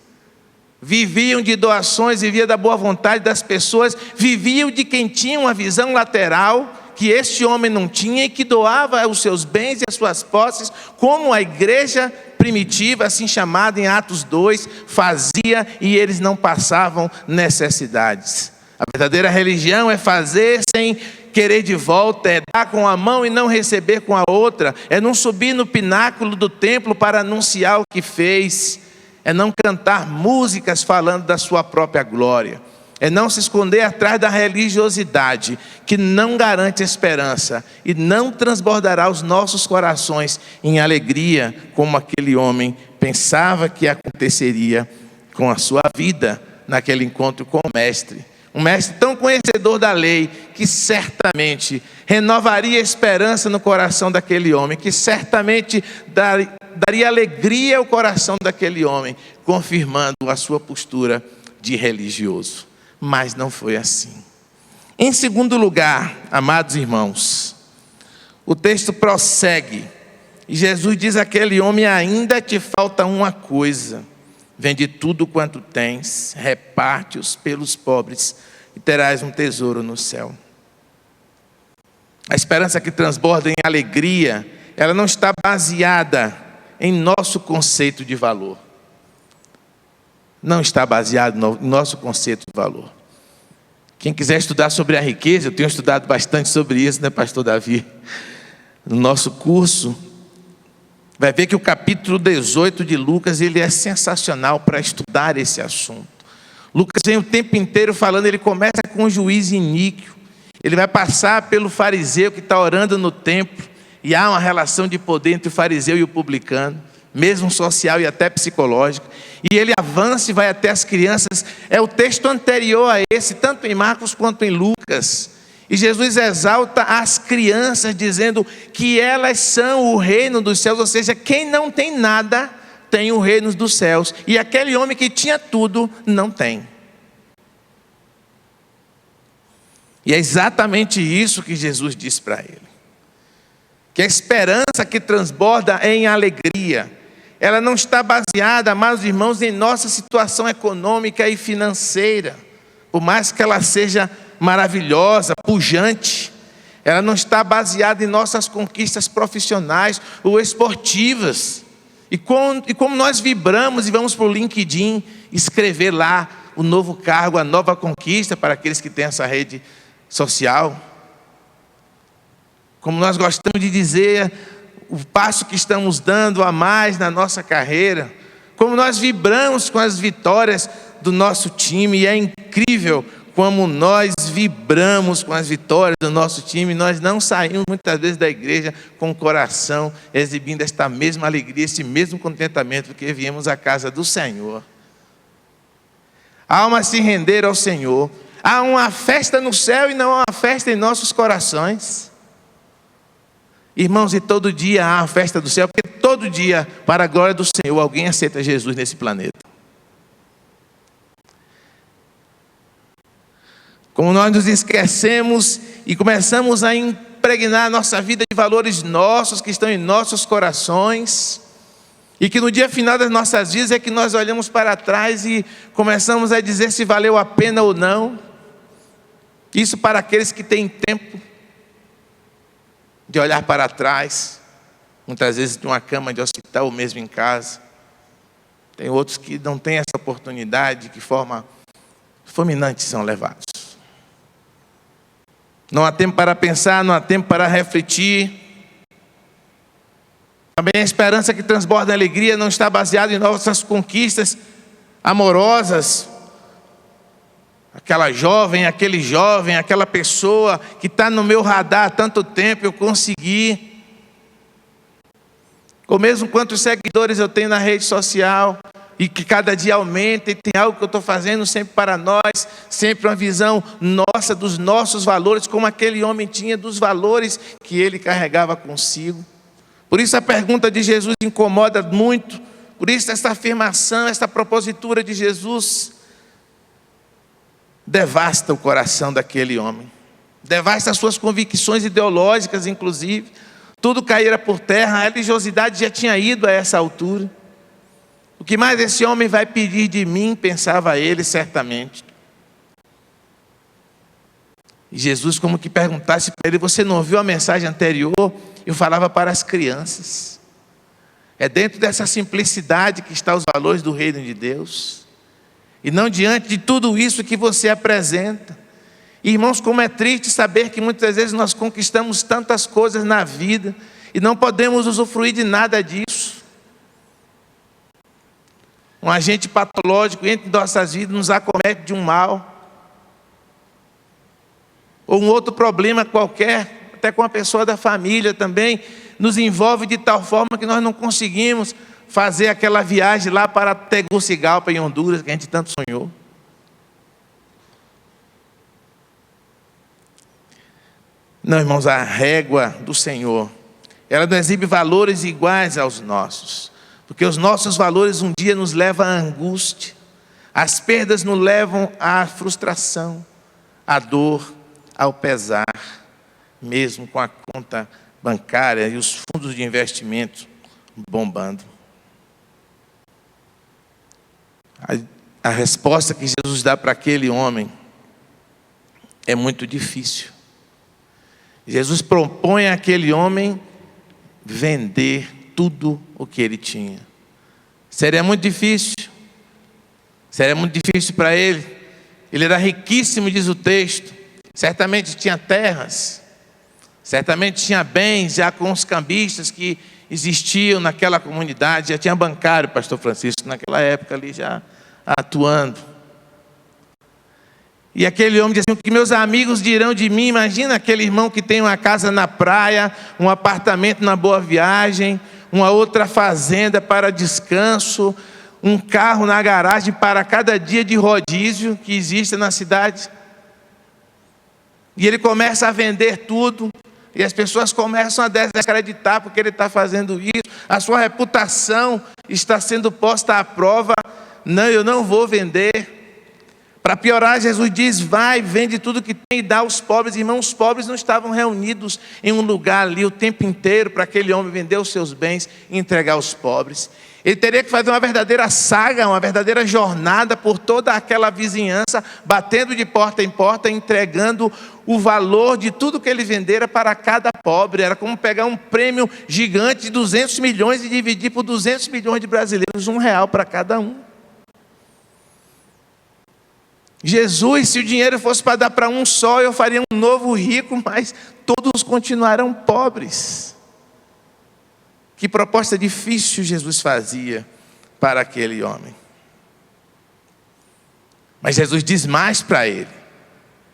Viviam de doações, viviam da boa vontade das pessoas, viviam de quem tinha uma visão lateral que este homem não tinha e que doava os seus bens e as suas posses, como a igreja primitiva, assim chamada em Atos 2, fazia, e eles não passavam necessidades. A verdadeira religião é fazer sem querer de volta, é dar com a mão e não receber com a outra, é não subir no pináculo do templo para anunciar o que fez, é não cantar músicas falando da sua própria glória, é não se esconder atrás da religiosidade, que não garante esperança e não transbordará os nossos corações em alegria, como aquele homem pensava que aconteceria com a sua vida naquele encontro com o Mestre. Um mestre tão conhecedor da lei, que certamente renovaria a esperança no coração daquele homem, que certamente daria alegria ao coração daquele homem, confirmando a sua postura de religioso. Mas não foi assim. Em segundo lugar, amados irmãos, o texto prossegue, e Jesus diz àquele homem: ainda te falta uma coisa. Vende tudo quanto tens, reparte-os pelos pobres, e terás um tesouro no céu. A esperança que transborda em alegria, ela não está baseada em nosso conceito de valor. Não está baseado no nosso conceito de valor. Quem quiser estudar sobre a riqueza, eu tenho estudado bastante sobre isso, né, pastor Davi? No nosso curso, vai ver que o capítulo 18 de Lucas, ele é sensacional para estudar esse assunto. Lucas vem o tempo inteiro falando, ele começa com o juiz iníquo, ele vai passar pelo fariseu que está orando no templo, e há uma relação de poder entre o fariseu e o publicano, mesmo social e até psicológico, e ele avança e vai até as crianças. É o texto anterior a esse, tanto em Marcos quanto em Lucas. E Jesus exalta as crianças, dizendo que elas são o reino dos céus, ou seja, quem não tem nada, tem o reino dos céus. E aquele homem que tinha tudo, não tem. E é exatamente isso que Jesus diz para ele. Que a esperança que transborda em alegria, ela não está baseada, amados irmãos, em nossa situação econômica e financeira. Por mais que ela seja maravilhosa, pujante, ela não está baseada em nossas conquistas profissionais ou esportivas. E como nós vibramos e vamos para o LinkedIn escrever lá o novo cargo, a nova conquista para aqueles que têm essa rede social. Como nós gostamos de dizer, o passo que estamos dando a mais na nossa carreira. Como nós vibramos com as vitórias do nosso time, e é incrível como nós vibramos com as vitórias do nosso time. Nós não saímos muitas vezes da igreja com o coração exibindo esta mesma alegria, esse mesmo contentamento, porque viemos à casa do Senhor. Almas se renderam ao Senhor. Há uma festa no céu e não há uma festa em nossos corações. Irmãos, e todo dia há a festa do céu, porque todo dia, para a glória do Senhor, alguém aceita Jesus nesse planeta. Como nós nos esquecemos e começamos a impregnar nossa vida de valores nossos, que estão em nossos corações, e que no dia final das nossas vidas é que nós olhamos para trás e começamos a dizer se valeu a pena ou não. Isso para aqueles que têm tempo de olhar para trás, muitas vezes de uma cama de hospital ou mesmo em casa. Tem outros que não têm essa oportunidade, de que forma fulminante são levados. Não há tempo para pensar, não há tempo para refletir. Também a esperança que transborda a alegria não está baseada em nossas conquistas amorosas. aquela jovem, aquele jovem, aquela pessoa que está no meu radar há tanto tempo, eu consegui. Ou mesmo quantos seguidores eu tenho na rede social, e que cada dia aumenta, e tem algo que eu estou fazendo sempre para nós, sempre uma visão nossa, dos nossos valores, como aquele homem tinha dos valores que ele carregava consigo. Por isso a pergunta de Jesus incomoda muito, por isso essa afirmação, essa propositura de Jesus devasta o coração daquele homem, devasta as suas convicções ideológicas, inclusive. Tudo caíra por terra, a religiosidade já tinha ido a essa altura. O que mais esse homem vai pedir de mim, pensava ele certamente. E Jesus como que perguntasse para ele: você não ouviu a mensagem anterior? Eu falava para as crianças. É dentro dessa simplicidade que estão os valores do reino de Deus. E não diante de tudo isso que você apresenta. Irmãos, como é triste saber que muitas vezes nós conquistamos tantas coisas na vida e não podemos usufruir de nada disso. Um agente patológico entre nossas vidas nos acomete de um mal. Ou um outro problema qualquer, até com a pessoa da família também, nos envolve de tal forma que nós não conseguimos fazer aquela viagem lá para Tegucigalpa, em Honduras, que a gente tanto sonhou. Não, irmãos, a régua do Senhor, ela não exibe valores iguais aos nossos, porque os nossos valores um dia nos levam à angústia, as perdas nos levam à frustração, à dor, ao pesar, mesmo com a conta bancária e os fundos de investimento bombando. A resposta que Jesus dá para aquele homem é muito difícil. Jesus propõe àquele homem vender tudo o que ele tinha. Seria muito difícil. Seria muito difícil para ele. Ele era riquíssimo, diz o texto. Certamente tinha terras. Certamente tinha bens, já com os cambistas que existiam naquela comunidade. Já tinha bancário, pastor Francisco, naquela época ali já atuando. E aquele homem diz assim: o que meus amigos dirão de mim? Imagina aquele irmão que tem uma casa na praia, um apartamento na Boa Viagem, uma outra fazenda para descanso, um carro na garagem para cada dia de rodízio que existe na cidade. E ele começa a vender tudo, e as pessoas começam a desacreditar porque ele está fazendo isso. A sua reputação está sendo posta à prova. Não, eu não vou vender. Para piorar, Jesus diz: vai, vende tudo que tem e dá aos pobres. Irmãos, os pobres não estavam reunidos em um lugar ali o tempo inteiro para aquele homem vender os seus bens e entregar aos pobres. Ele teria que fazer uma verdadeira saga, uma verdadeira jornada por toda aquela vizinhança, batendo de porta em porta, entregando o valor de tudo que ele vendera para cada pobre. Era como pegar um prêmio gigante de 200 milhões e dividir por 200 milhões de brasileiros, R$1 para cada um. Jesus, se o dinheiro fosse para dar para um só, eu faria um novo rico, mas todos continuarão pobres. Que proposta difícil Jesus fazia para aquele homem. Mas Jesus diz mais para ele: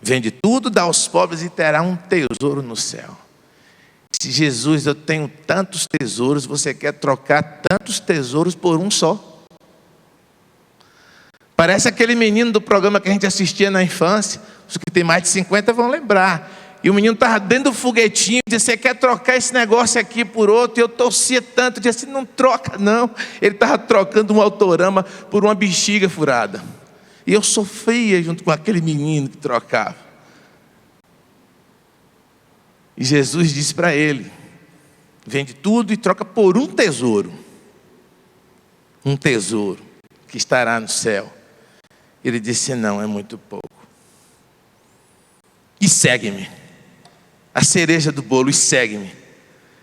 vende tudo, dá aos pobres e terá um tesouro no céu. Se Jesus, eu tenho tantos tesouros, você quer trocar tantos tesouros por um só? Parece aquele menino do programa que a gente assistia na infância. Os que têm mais de 50 vão lembrar. E o menino estava dentro do foguetinho, dizia: você quer trocar esse negócio aqui por outro? E eu torcia tanto, dizia assim: não troca não. Ele estava trocando um autorama por uma bexiga furada. E eu sofria junto com aquele menino que trocava. E Jesus disse para ele: vende tudo e troca por um tesouro. Um tesouro que estará no céu. Ele disse: não, é muito pouco. E segue-me. A cereja do bolo, e segue-me.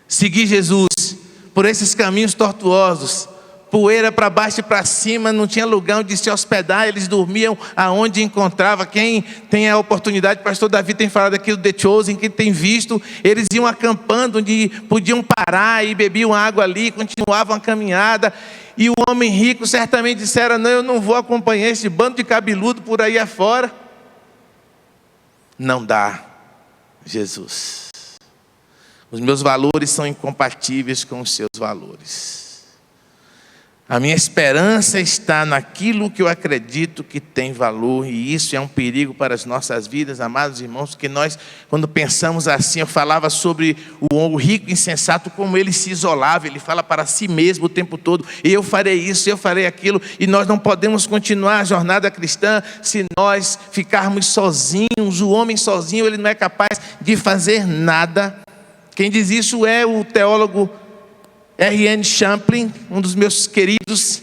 Segui Jesus por esses caminhos tortuosos, poeira para baixo e para cima, não tinha lugar onde se hospedar, eles dormiam aonde encontrava. Quem tem a oportunidade, o pastor Davi tem falado aqui do The Chosen, quem tem visto, eles iam acampando onde podiam parar e bebiam água ali, continuavam a caminhada. E o homem rico certamente dissera: não, eu não vou acompanhar esse bando de cabeludo por aí afora. não dá Jesus. Os meus valores são incompatíveis com os seus valores. A minha esperança está naquilo que eu acredito que tem valor, e isso é um perigo para as nossas vidas, amados irmãos, porque nós, quando pensamos assim, eu falava sobre o rico insensato, como ele se isolava, ele fala para si mesmo o tempo todo: eu farei isso, eu farei aquilo, e nós não podemos continuar a jornada cristã se nós ficarmos sozinhos. O homem sozinho, ele não é capaz de fazer nada. Quem diz isso é o teólogo R.N. Champlin, um dos meus queridos.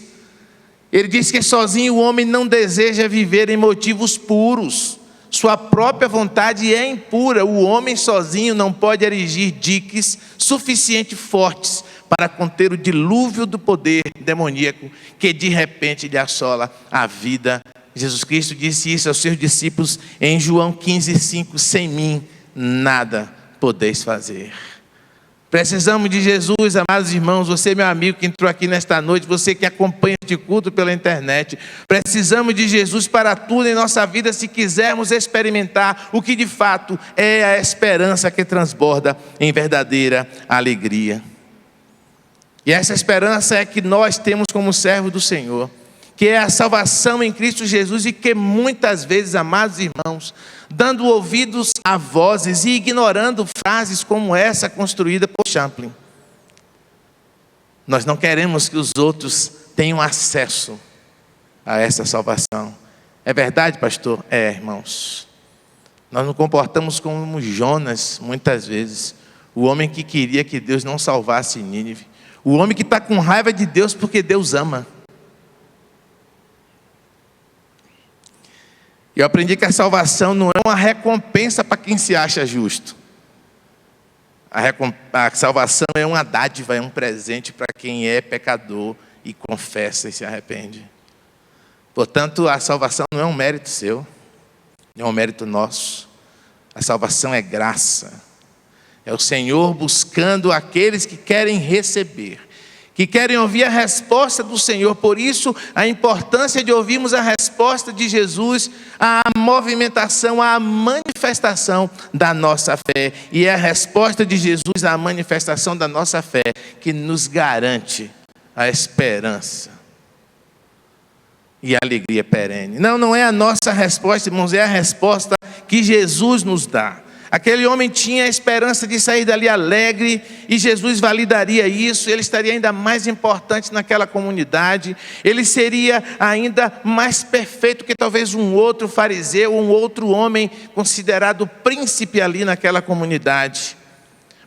Ele diz que sozinho o homem não deseja viver em motivos puros. Sua própria vontade é impura. O homem sozinho não pode erigir diques suficientemente fortes para conter o dilúvio do poder demoníaco que de repente lhe assola a vida. Jesus Cristo disse isso aos seus discípulos em João 15:5: sem mim nada podeis fazer. Precisamos de Jesus, amados irmãos. Você, meu amigo, que entrou aqui nesta noite, você que acompanha este culto pela internet, precisamos de Jesus para tudo em nossa vida, se quisermos experimentar o que de fato é a esperança que transborda em verdadeira alegria. E essa esperança é que nós temos como servos do Senhor, que é a salvação em Cristo Jesus, e que muitas vezes, amados irmãos, dando ouvidos a vozes e ignorando frases como essa construída por Champlin, nós não queremos que os outros tenham acesso a essa salvação. É verdade, pastor? É, irmãos. Nós nos comportamos como Jonas muitas vezes, o homem que queria que Deus não salvasse Nínive, o homem que está com raiva de Deus porque Deus ama. Eu aprendi que a salvação não é uma recompensa para quem se acha justo. A salvação é uma dádiva, é um presente para quem é pecador e confessa e se arrepende. Portanto, a salvação não é um mérito seu, não é um mérito nosso. A salvação é graça. É o Senhor buscando aqueles que querem receber, que querem ouvir a resposta do Senhor. Por isso, a importância de ouvirmos a resposta de Jesus, a movimentação, a manifestação da nossa fé. E é a resposta de Jesus, a manifestação da nossa fé, que nos garante a esperança e a alegria perene. Não é a nossa resposta, irmãos, é a resposta que Jesus nos dá. Aquele homem tinha a esperança de sair dali alegre, e Jesus validaria isso. Ele estaria ainda mais importante naquela comunidade, ele seria ainda mais perfeito que talvez um outro fariseu, um outro homem considerado príncipe ali naquela comunidade.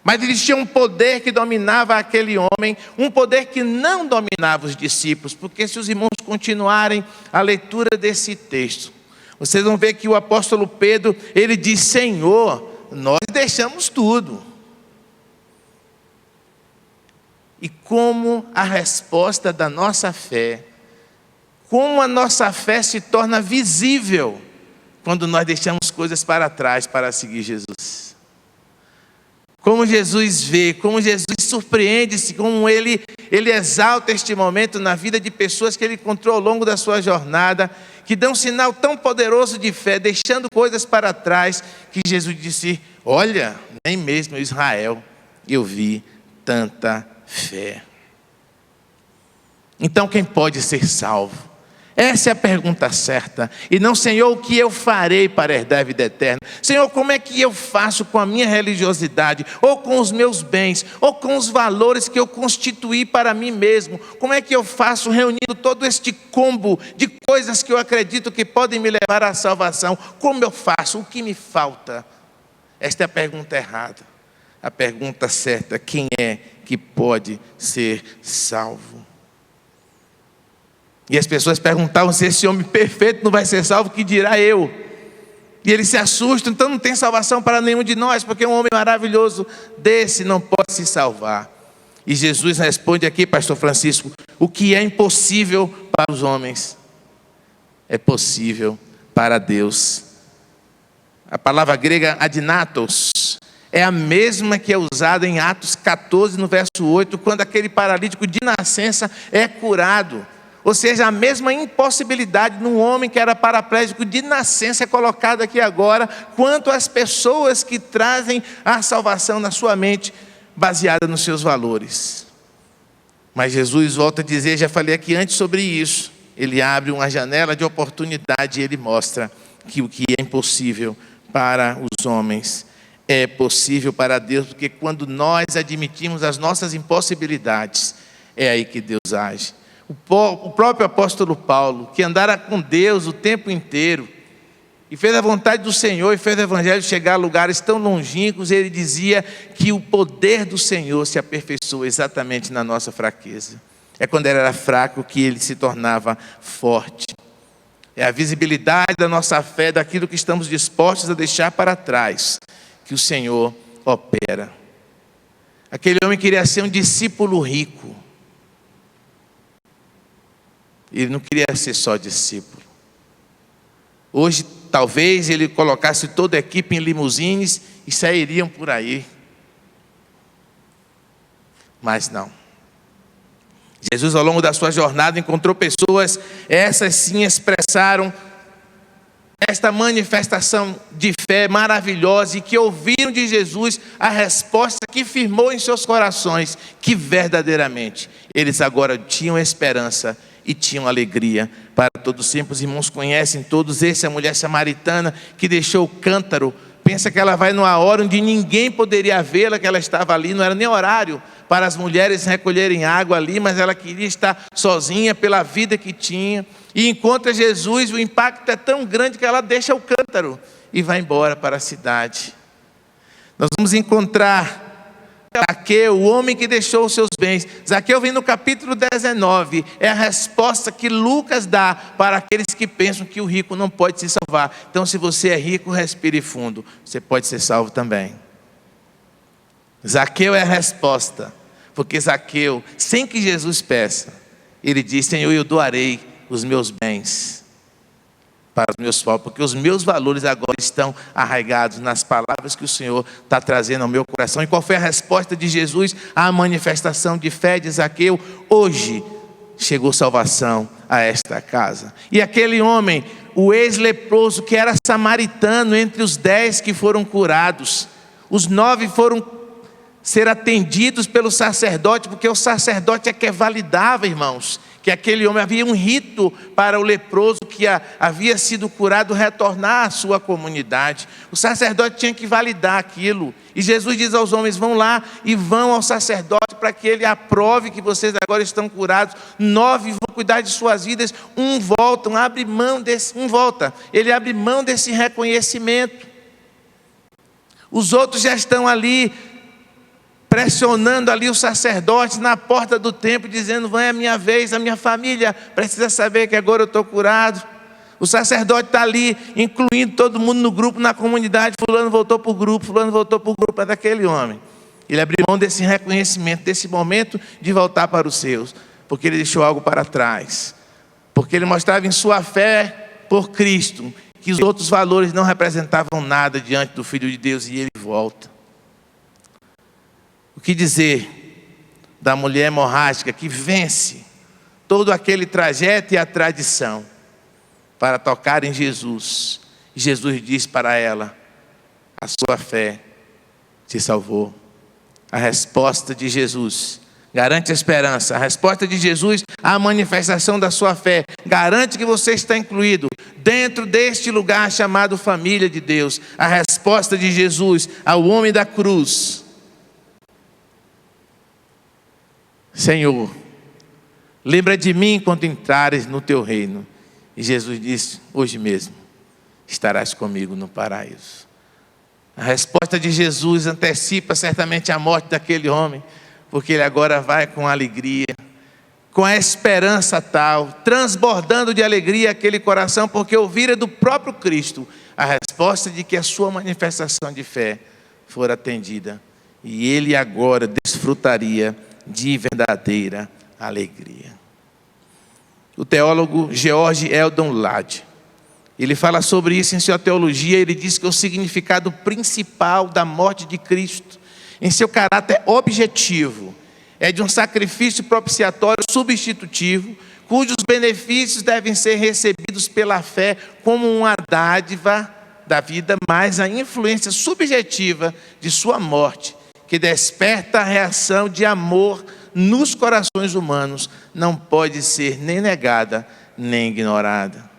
Mas ele tinha um poder que dominava aquele homem, um poder que não dominava os discípulos, porque se os irmãos continuarem a leitura desse texto, vocês vão ver que o apóstolo Pedro, ele diz: Senhor, nós deixamos tudo. E como a resposta da nossa fé, como a nossa fé se torna visível quando nós deixamos coisas para trás para seguir Jesus. Como Jesus vê, como Jesus surpreende-se, como ele exalta este momento na vida de pessoas que ele encontrou ao longo da sua jornada, que dão um sinal tão poderoso de fé, deixando coisas para trás, que Jesus disse: olha, nem mesmo em Israel eu vi tanta fé. Então quem pode ser salvo? Essa é a pergunta certa. E não: Senhor, o que eu farei para herdar a vida eterna? Senhor, como é que eu faço com a minha religiosidade, ou com os meus bens, ou com os valores que eu constituí para mim mesmo? Como é que eu faço reunindo todo este combo de coisas que eu acredito que podem me levar à salvação? Como eu faço? O que me falta? Esta é a pergunta errada. A pergunta certa: quem é que pode ser salvo? E as pessoas perguntavam: se esse homem perfeito não vai ser salvo, que dirá eu? E eles se assustam: então não tem salvação para nenhum de nós, porque um homem maravilhoso desse não pode se salvar. E Jesus responde aqui, pastor Francisco: o que é impossível para os homens é possível para Deus. A palavra grega adinatos é a mesma que é usada em Atos 14, no verso 8, quando aquele paralítico de nascença é curado. Ou seja, a mesma impossibilidade num homem que era paraplégico de nascença é colocada aqui agora, quanto às pessoas que trazem a salvação na sua mente, baseada nos seus valores. Mas Jesus volta a dizer, já falei aqui antes sobre isso, ele abre uma janela de oportunidade e ele mostra que o que é impossível para os homens é possível para Deus, porque quando nós admitimos as nossas impossibilidades, é aí que Deus age. O próprio apóstolo Paulo, que andara com Deus o tempo inteiro, e fez a vontade do Senhor, e fez o evangelho chegar a lugares tão longínquos, ele dizia que o poder do Senhor se aperfeiçoa exatamente na nossa fraqueza. É quando ele era fraco que ele se tornava forte. É a visibilidade da nossa fé, daquilo que estamos dispostos a deixar para trás, que o Senhor opera. Aquele homem queria ser um discípulo rico. Ele não queria ser só discípulo. Hoje, talvez ele colocasse toda a equipe em limusines e sairiam por aí. Mas não. Jesus, ao longo da sua jornada, encontrou pessoas, essas sim expressaram esta manifestação de fé maravilhosa e que ouviram de Jesus a resposta que firmou em seus corações, que verdadeiramente eles agora tinham esperança e tinham alegria para todos sempre. Os irmãos conhecem todos essa mulher samaritana que deixou o cântaro. Pensa que ela vai numa hora onde ninguém poderia vê-la, que ela estava ali, não era nem horário para as mulheres recolherem água ali, mas ela queria estar sozinha pela vida que tinha. E encontra Jesus, o impacto é tão grande que ela deixa o cântaro e vai embora para a cidade. Nós vamos encontrar Zaqueu, o homem que deixou os seus bens. Zaqueu vem no capítulo 19, é a resposta que Lucas dá para aqueles que pensam que o rico não pode se salvar. Então, se você é rico, respire fundo, você pode ser salvo também. Zaqueu é a resposta, porque Zaqueu, sem que Jesus peça, ele diz: Senhor, eu doarei os meus bens para os meus pobres, porque os meus valores agora estão arraigados nas palavras que o Senhor está trazendo ao meu coração. E qual foi a resposta de Jesus à manifestação de fé de Zaqueu? Hoje chegou salvação a esta casa. E aquele homem, o ex-leproso, que era samaritano, entre os 10 que foram curados, os 9 foram ser atendidos pelo sacerdote, porque o sacerdote é que validava, irmãos, que aquele homem, havia um rito para o leproso que havia sido curado retornar à sua comunidade. O sacerdote tinha que validar aquilo. E Jesus diz aos homens: vão lá e vão ao sacerdote para que ele aprove que vocês agora estão curados. 9 vão cuidar de suas vidas, um volta, ele abre mão desse reconhecimento. Os outros já estão ali pressionando ali os sacerdotes na porta do templo, dizendo: vai a minha vez, a minha família precisa saber que agora eu estou curado. O sacerdote está ali, incluindo todo mundo no grupo, na comunidade. Fulano voltou para o grupo, fulano voltou para o grupo. É daquele homem. Ele abriu mão desse reconhecimento, desse momento de voltar para os seus, porque ele deixou algo para trás, porque ele mostrava em sua fé por Cristo que os outros valores não representavam nada diante do Filho de Deus, e ele volta. O que dizer da mulher hemorrágica que vence todo aquele trajeto e a tradição para tocar em Jesus? E Jesus diz para ela: a sua fé te salvou. A resposta de Jesus garante a esperança. A resposta de Jesus, a manifestação da sua fé, garante que você está incluído dentro deste lugar chamado família de Deus. A resposta de Jesus ao homem da cruz: Senhor, lembra de mim quando entrares no teu reino. E Jesus disse: hoje mesmo estarás comigo no paraíso. A resposta de Jesus antecipa certamente a morte daquele homem, porque ele agora vai com alegria, com a esperança tal, transbordando de alegria aquele coração, porque ouvira do próprio Cristo a resposta de que a sua manifestação de fé fora atendida, e ele agora desfrutaria de verdadeira alegria. O teólogo George Eldon Ladd, ele fala sobre isso em sua teologia. Ele diz que o significado principal da morte de Cristo, em seu caráter objetivo, é de um sacrifício propiciatório substitutivo, cujos benefícios devem ser recebidos pela fé como uma dádiva da vida, mas a influência subjetiva de sua morte, que desperta a reação de amor nos corações humanos, não pode ser nem negada, nem ignorada.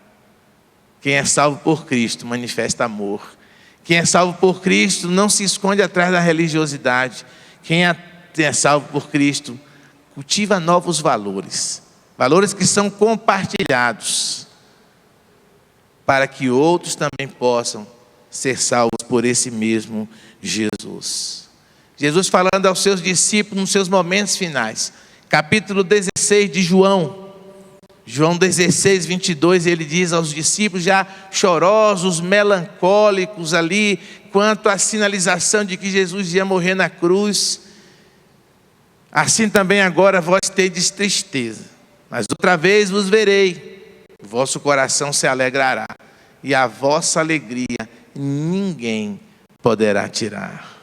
Quem é salvo por Cristo manifesta amor. Quem é salvo por Cristo não se esconde atrás da religiosidade. Quem é salvo por Cristo cultiva novos valores. Valores que são compartilhados, para que outros também possam ser salvos por esse mesmo Jesus. Jesus falando aos seus discípulos nos seus momentos finais. Capítulo 16 de João. João 16, 22, ele diz aos discípulos já chorosos, melancólicos ali, quanto à sinalização de que Jesus ia morrer na cruz. Assim também agora vós tendes tristeza, mas outra vez vos verei, o vosso coração se alegrará, e a vossa alegria ninguém poderá tirar.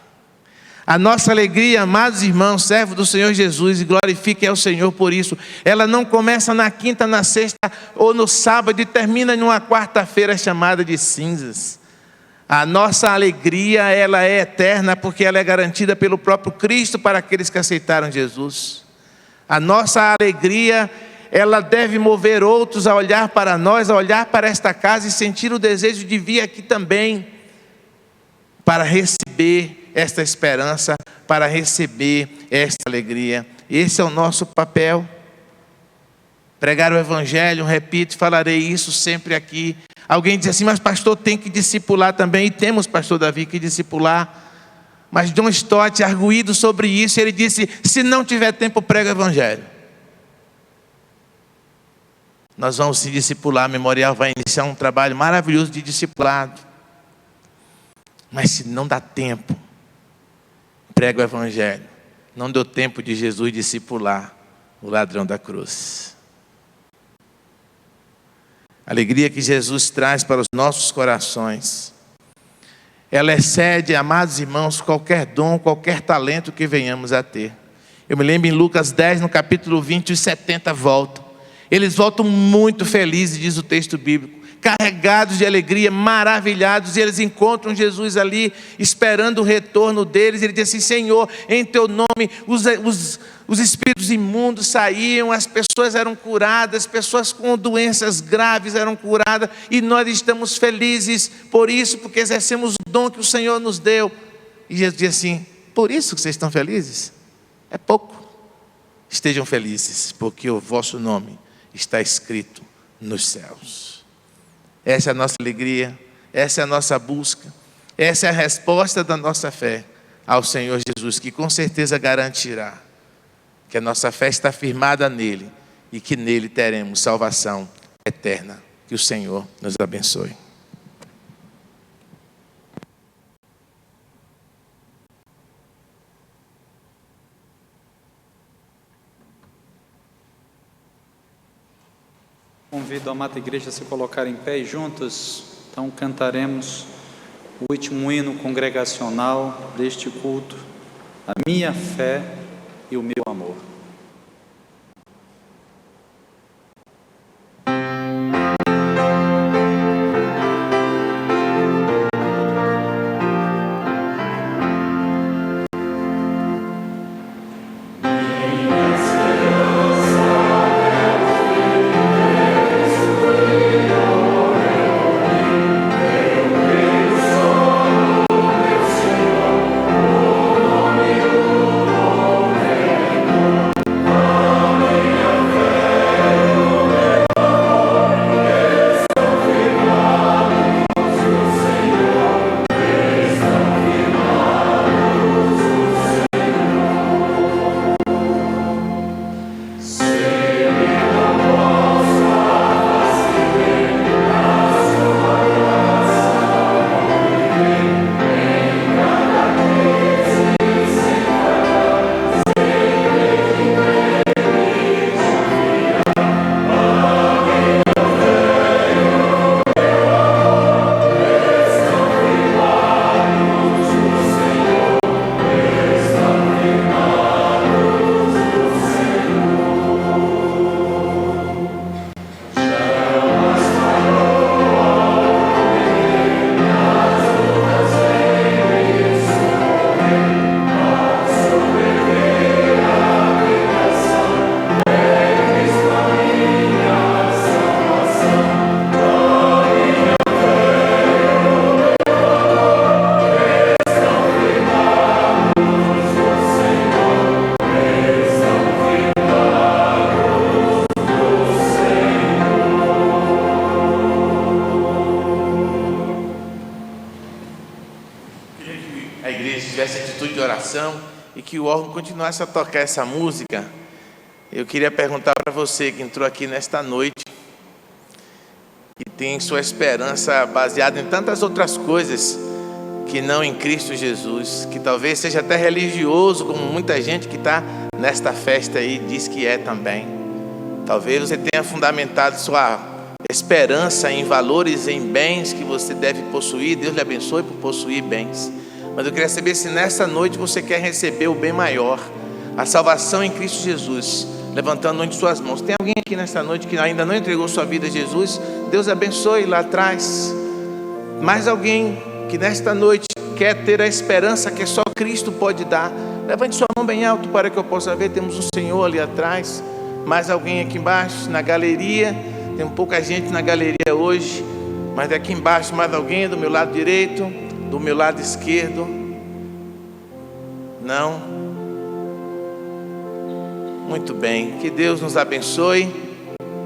A nossa alegria, amados irmãos, servos do Senhor Jesus, e glorifiquem ao Senhor por isso, ela não começa na quinta, na sexta ou no sábado e termina em uma quarta-feira chamada de cinzas. A nossa alegria, ela é eterna porque ela é garantida pelo próprio Cristo para aqueles que aceitaram Jesus. A nossa alegria, ela deve mover outros a olhar para nós, a olhar para esta casa e sentir o desejo de vir aqui também para receber esta esperança, para receber esta alegria. Esse é o nosso papel. Pregar o Evangelho, repito, falarei isso sempre aqui. Alguém diz assim, mas pastor, tem que discipular também. E temos, pastor Davi, que discipular. Mas John Stott, arguído sobre isso, ele disse, se não tiver tempo, prega o Evangelho. Nós vamos se discipular, a Memorial vai iniciar um trabalho maravilhoso de discipulado. Mas se não dá tempo, prega o Evangelho. Não deu tempo de Jesus discipular o ladrão da cruz. A alegria que Jesus traz para os nossos corações, ela excede, amados irmãos, qualquer dom, qualquer talento que venhamos a ter. Eu me lembro em Lucas 10, no capítulo 20, os 70 voltam. Eles voltam muito felizes, diz o texto bíblico, carregados de alegria, maravilhados, e eles encontram Jesus ali, esperando o retorno deles. Ele diz assim, Senhor, em teu nome os espíritos imundos saíam, as pessoas eram curadas, as pessoas com doenças graves eram curadas, e nós estamos felizes por isso, porque exercemos o dom que o Senhor nos deu. E Jesus diz assim, por isso que vocês estão felizes? É pouco. Estejam felizes, porque o vosso nome está escrito nos céus. Essa é a nossa alegria, essa é a nossa busca, essa é a resposta da nossa fé ao Senhor Jesus, que com certeza garantirá que a nossa fé está firmada nele e que nele teremos salvação eterna. Que o Senhor nos abençoe.
Convido a amada igreja a se colocar em pé e juntos, então cantaremos o último hino congregacional deste culto, a minha fé e o meu amor.
adoração e que o órgão continuasse a tocar essa música, eu queria perguntar para você que entrou aqui nesta noite e tem sua esperança baseada em tantas outras coisas que não em Cristo Jesus, que talvez seja até religioso, como muita gente que está nesta festa aí diz que é também. Talvez você tenha fundamentado sua esperança em valores, em bens que você deve possuir. Deus lhe abençoe por possuir bens. Mas eu queria saber se nessa noite você quer receber o bem maior, a salvação em Cristo Jesus, levantando uma de suas mãos. Tem alguém aqui nesta noite que ainda não entregou sua vida a Jesus? Deus abençoe lá atrás. Mais alguém que nesta noite quer ter a esperança que só Cristo pode dar? Levante sua mão bem alto para que eu possa ver. Temos um Senhor ali atrás. Mais alguém aqui embaixo, na galeria? Tem pouca gente na galeria hoje, mas aqui embaixo mais alguém, do meu lado direito, do meu lado esquerdo? Não? Muito bem, que Deus nos abençoe.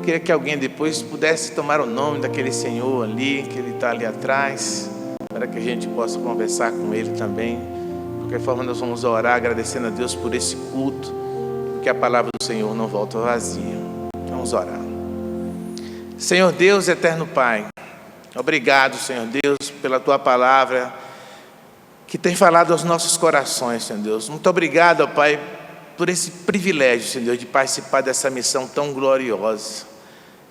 Queria que alguém depois pudesse tomar o nome daquele Senhor ali, que ele está ali atrás, para que a gente possa conversar com ele também. De qualquer forma, nós vamos orar agradecendo a Deus por esse culto, porque a palavra do Senhor não volta vazia. Vamos orar. Senhor Deus, eterno Pai, obrigado, Senhor Deus, pela Tua palavra que tem falado aos nossos corações, Senhor Deus. Muito obrigado, ó Pai, por esse privilégio, Senhor Deus, de participar dessa missão tão gloriosa,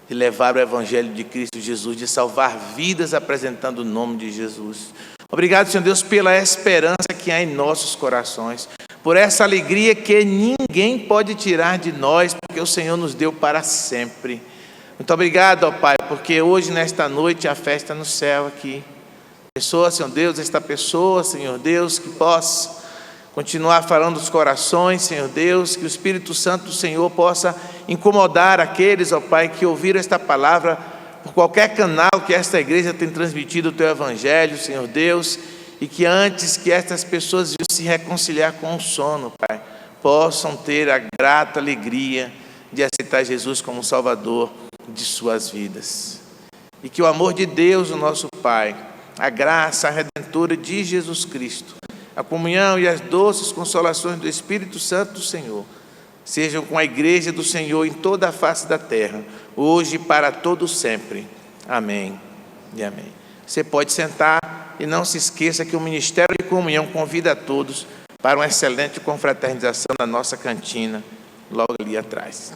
de levar o Evangelho de Cristo Jesus, de salvar vidas apresentando o nome de Jesus. Obrigado, Senhor Deus, pela esperança que há em nossos corações, por essa alegria que ninguém pode tirar de nós, porque o Senhor nos deu para sempre. Muito obrigado, ó Pai, porque hoje, nesta noite, a festa no céu aqui. Pessoa, Senhor Deus, esta pessoa, Senhor Deus, que possa continuar falando dos corações, Senhor Deus, que o Espírito Santo do Senhor possa incomodar aqueles, ó Pai, que ouviram esta palavra por qualquer canal que esta igreja tem transmitido o Teu Evangelho, Senhor Deus, e que antes que estas pessoas se reconciliar com o sono, Pai, possam ter a grata alegria de aceitar Jesus como Salvador de suas vidas. E que o amor de Deus, o nosso Pai, a graça, a redentora de Jesus Cristo, a comunhão e as doces consolações do Espírito Santo do Senhor sejam com a igreja do Senhor em toda a face da terra, hoje e para todo sempre. Amém e amém. Você pode sentar e não se esqueça que o Ministério de Comunhão convida a todos para uma excelente confraternização na nossa cantina, logo ali atrás.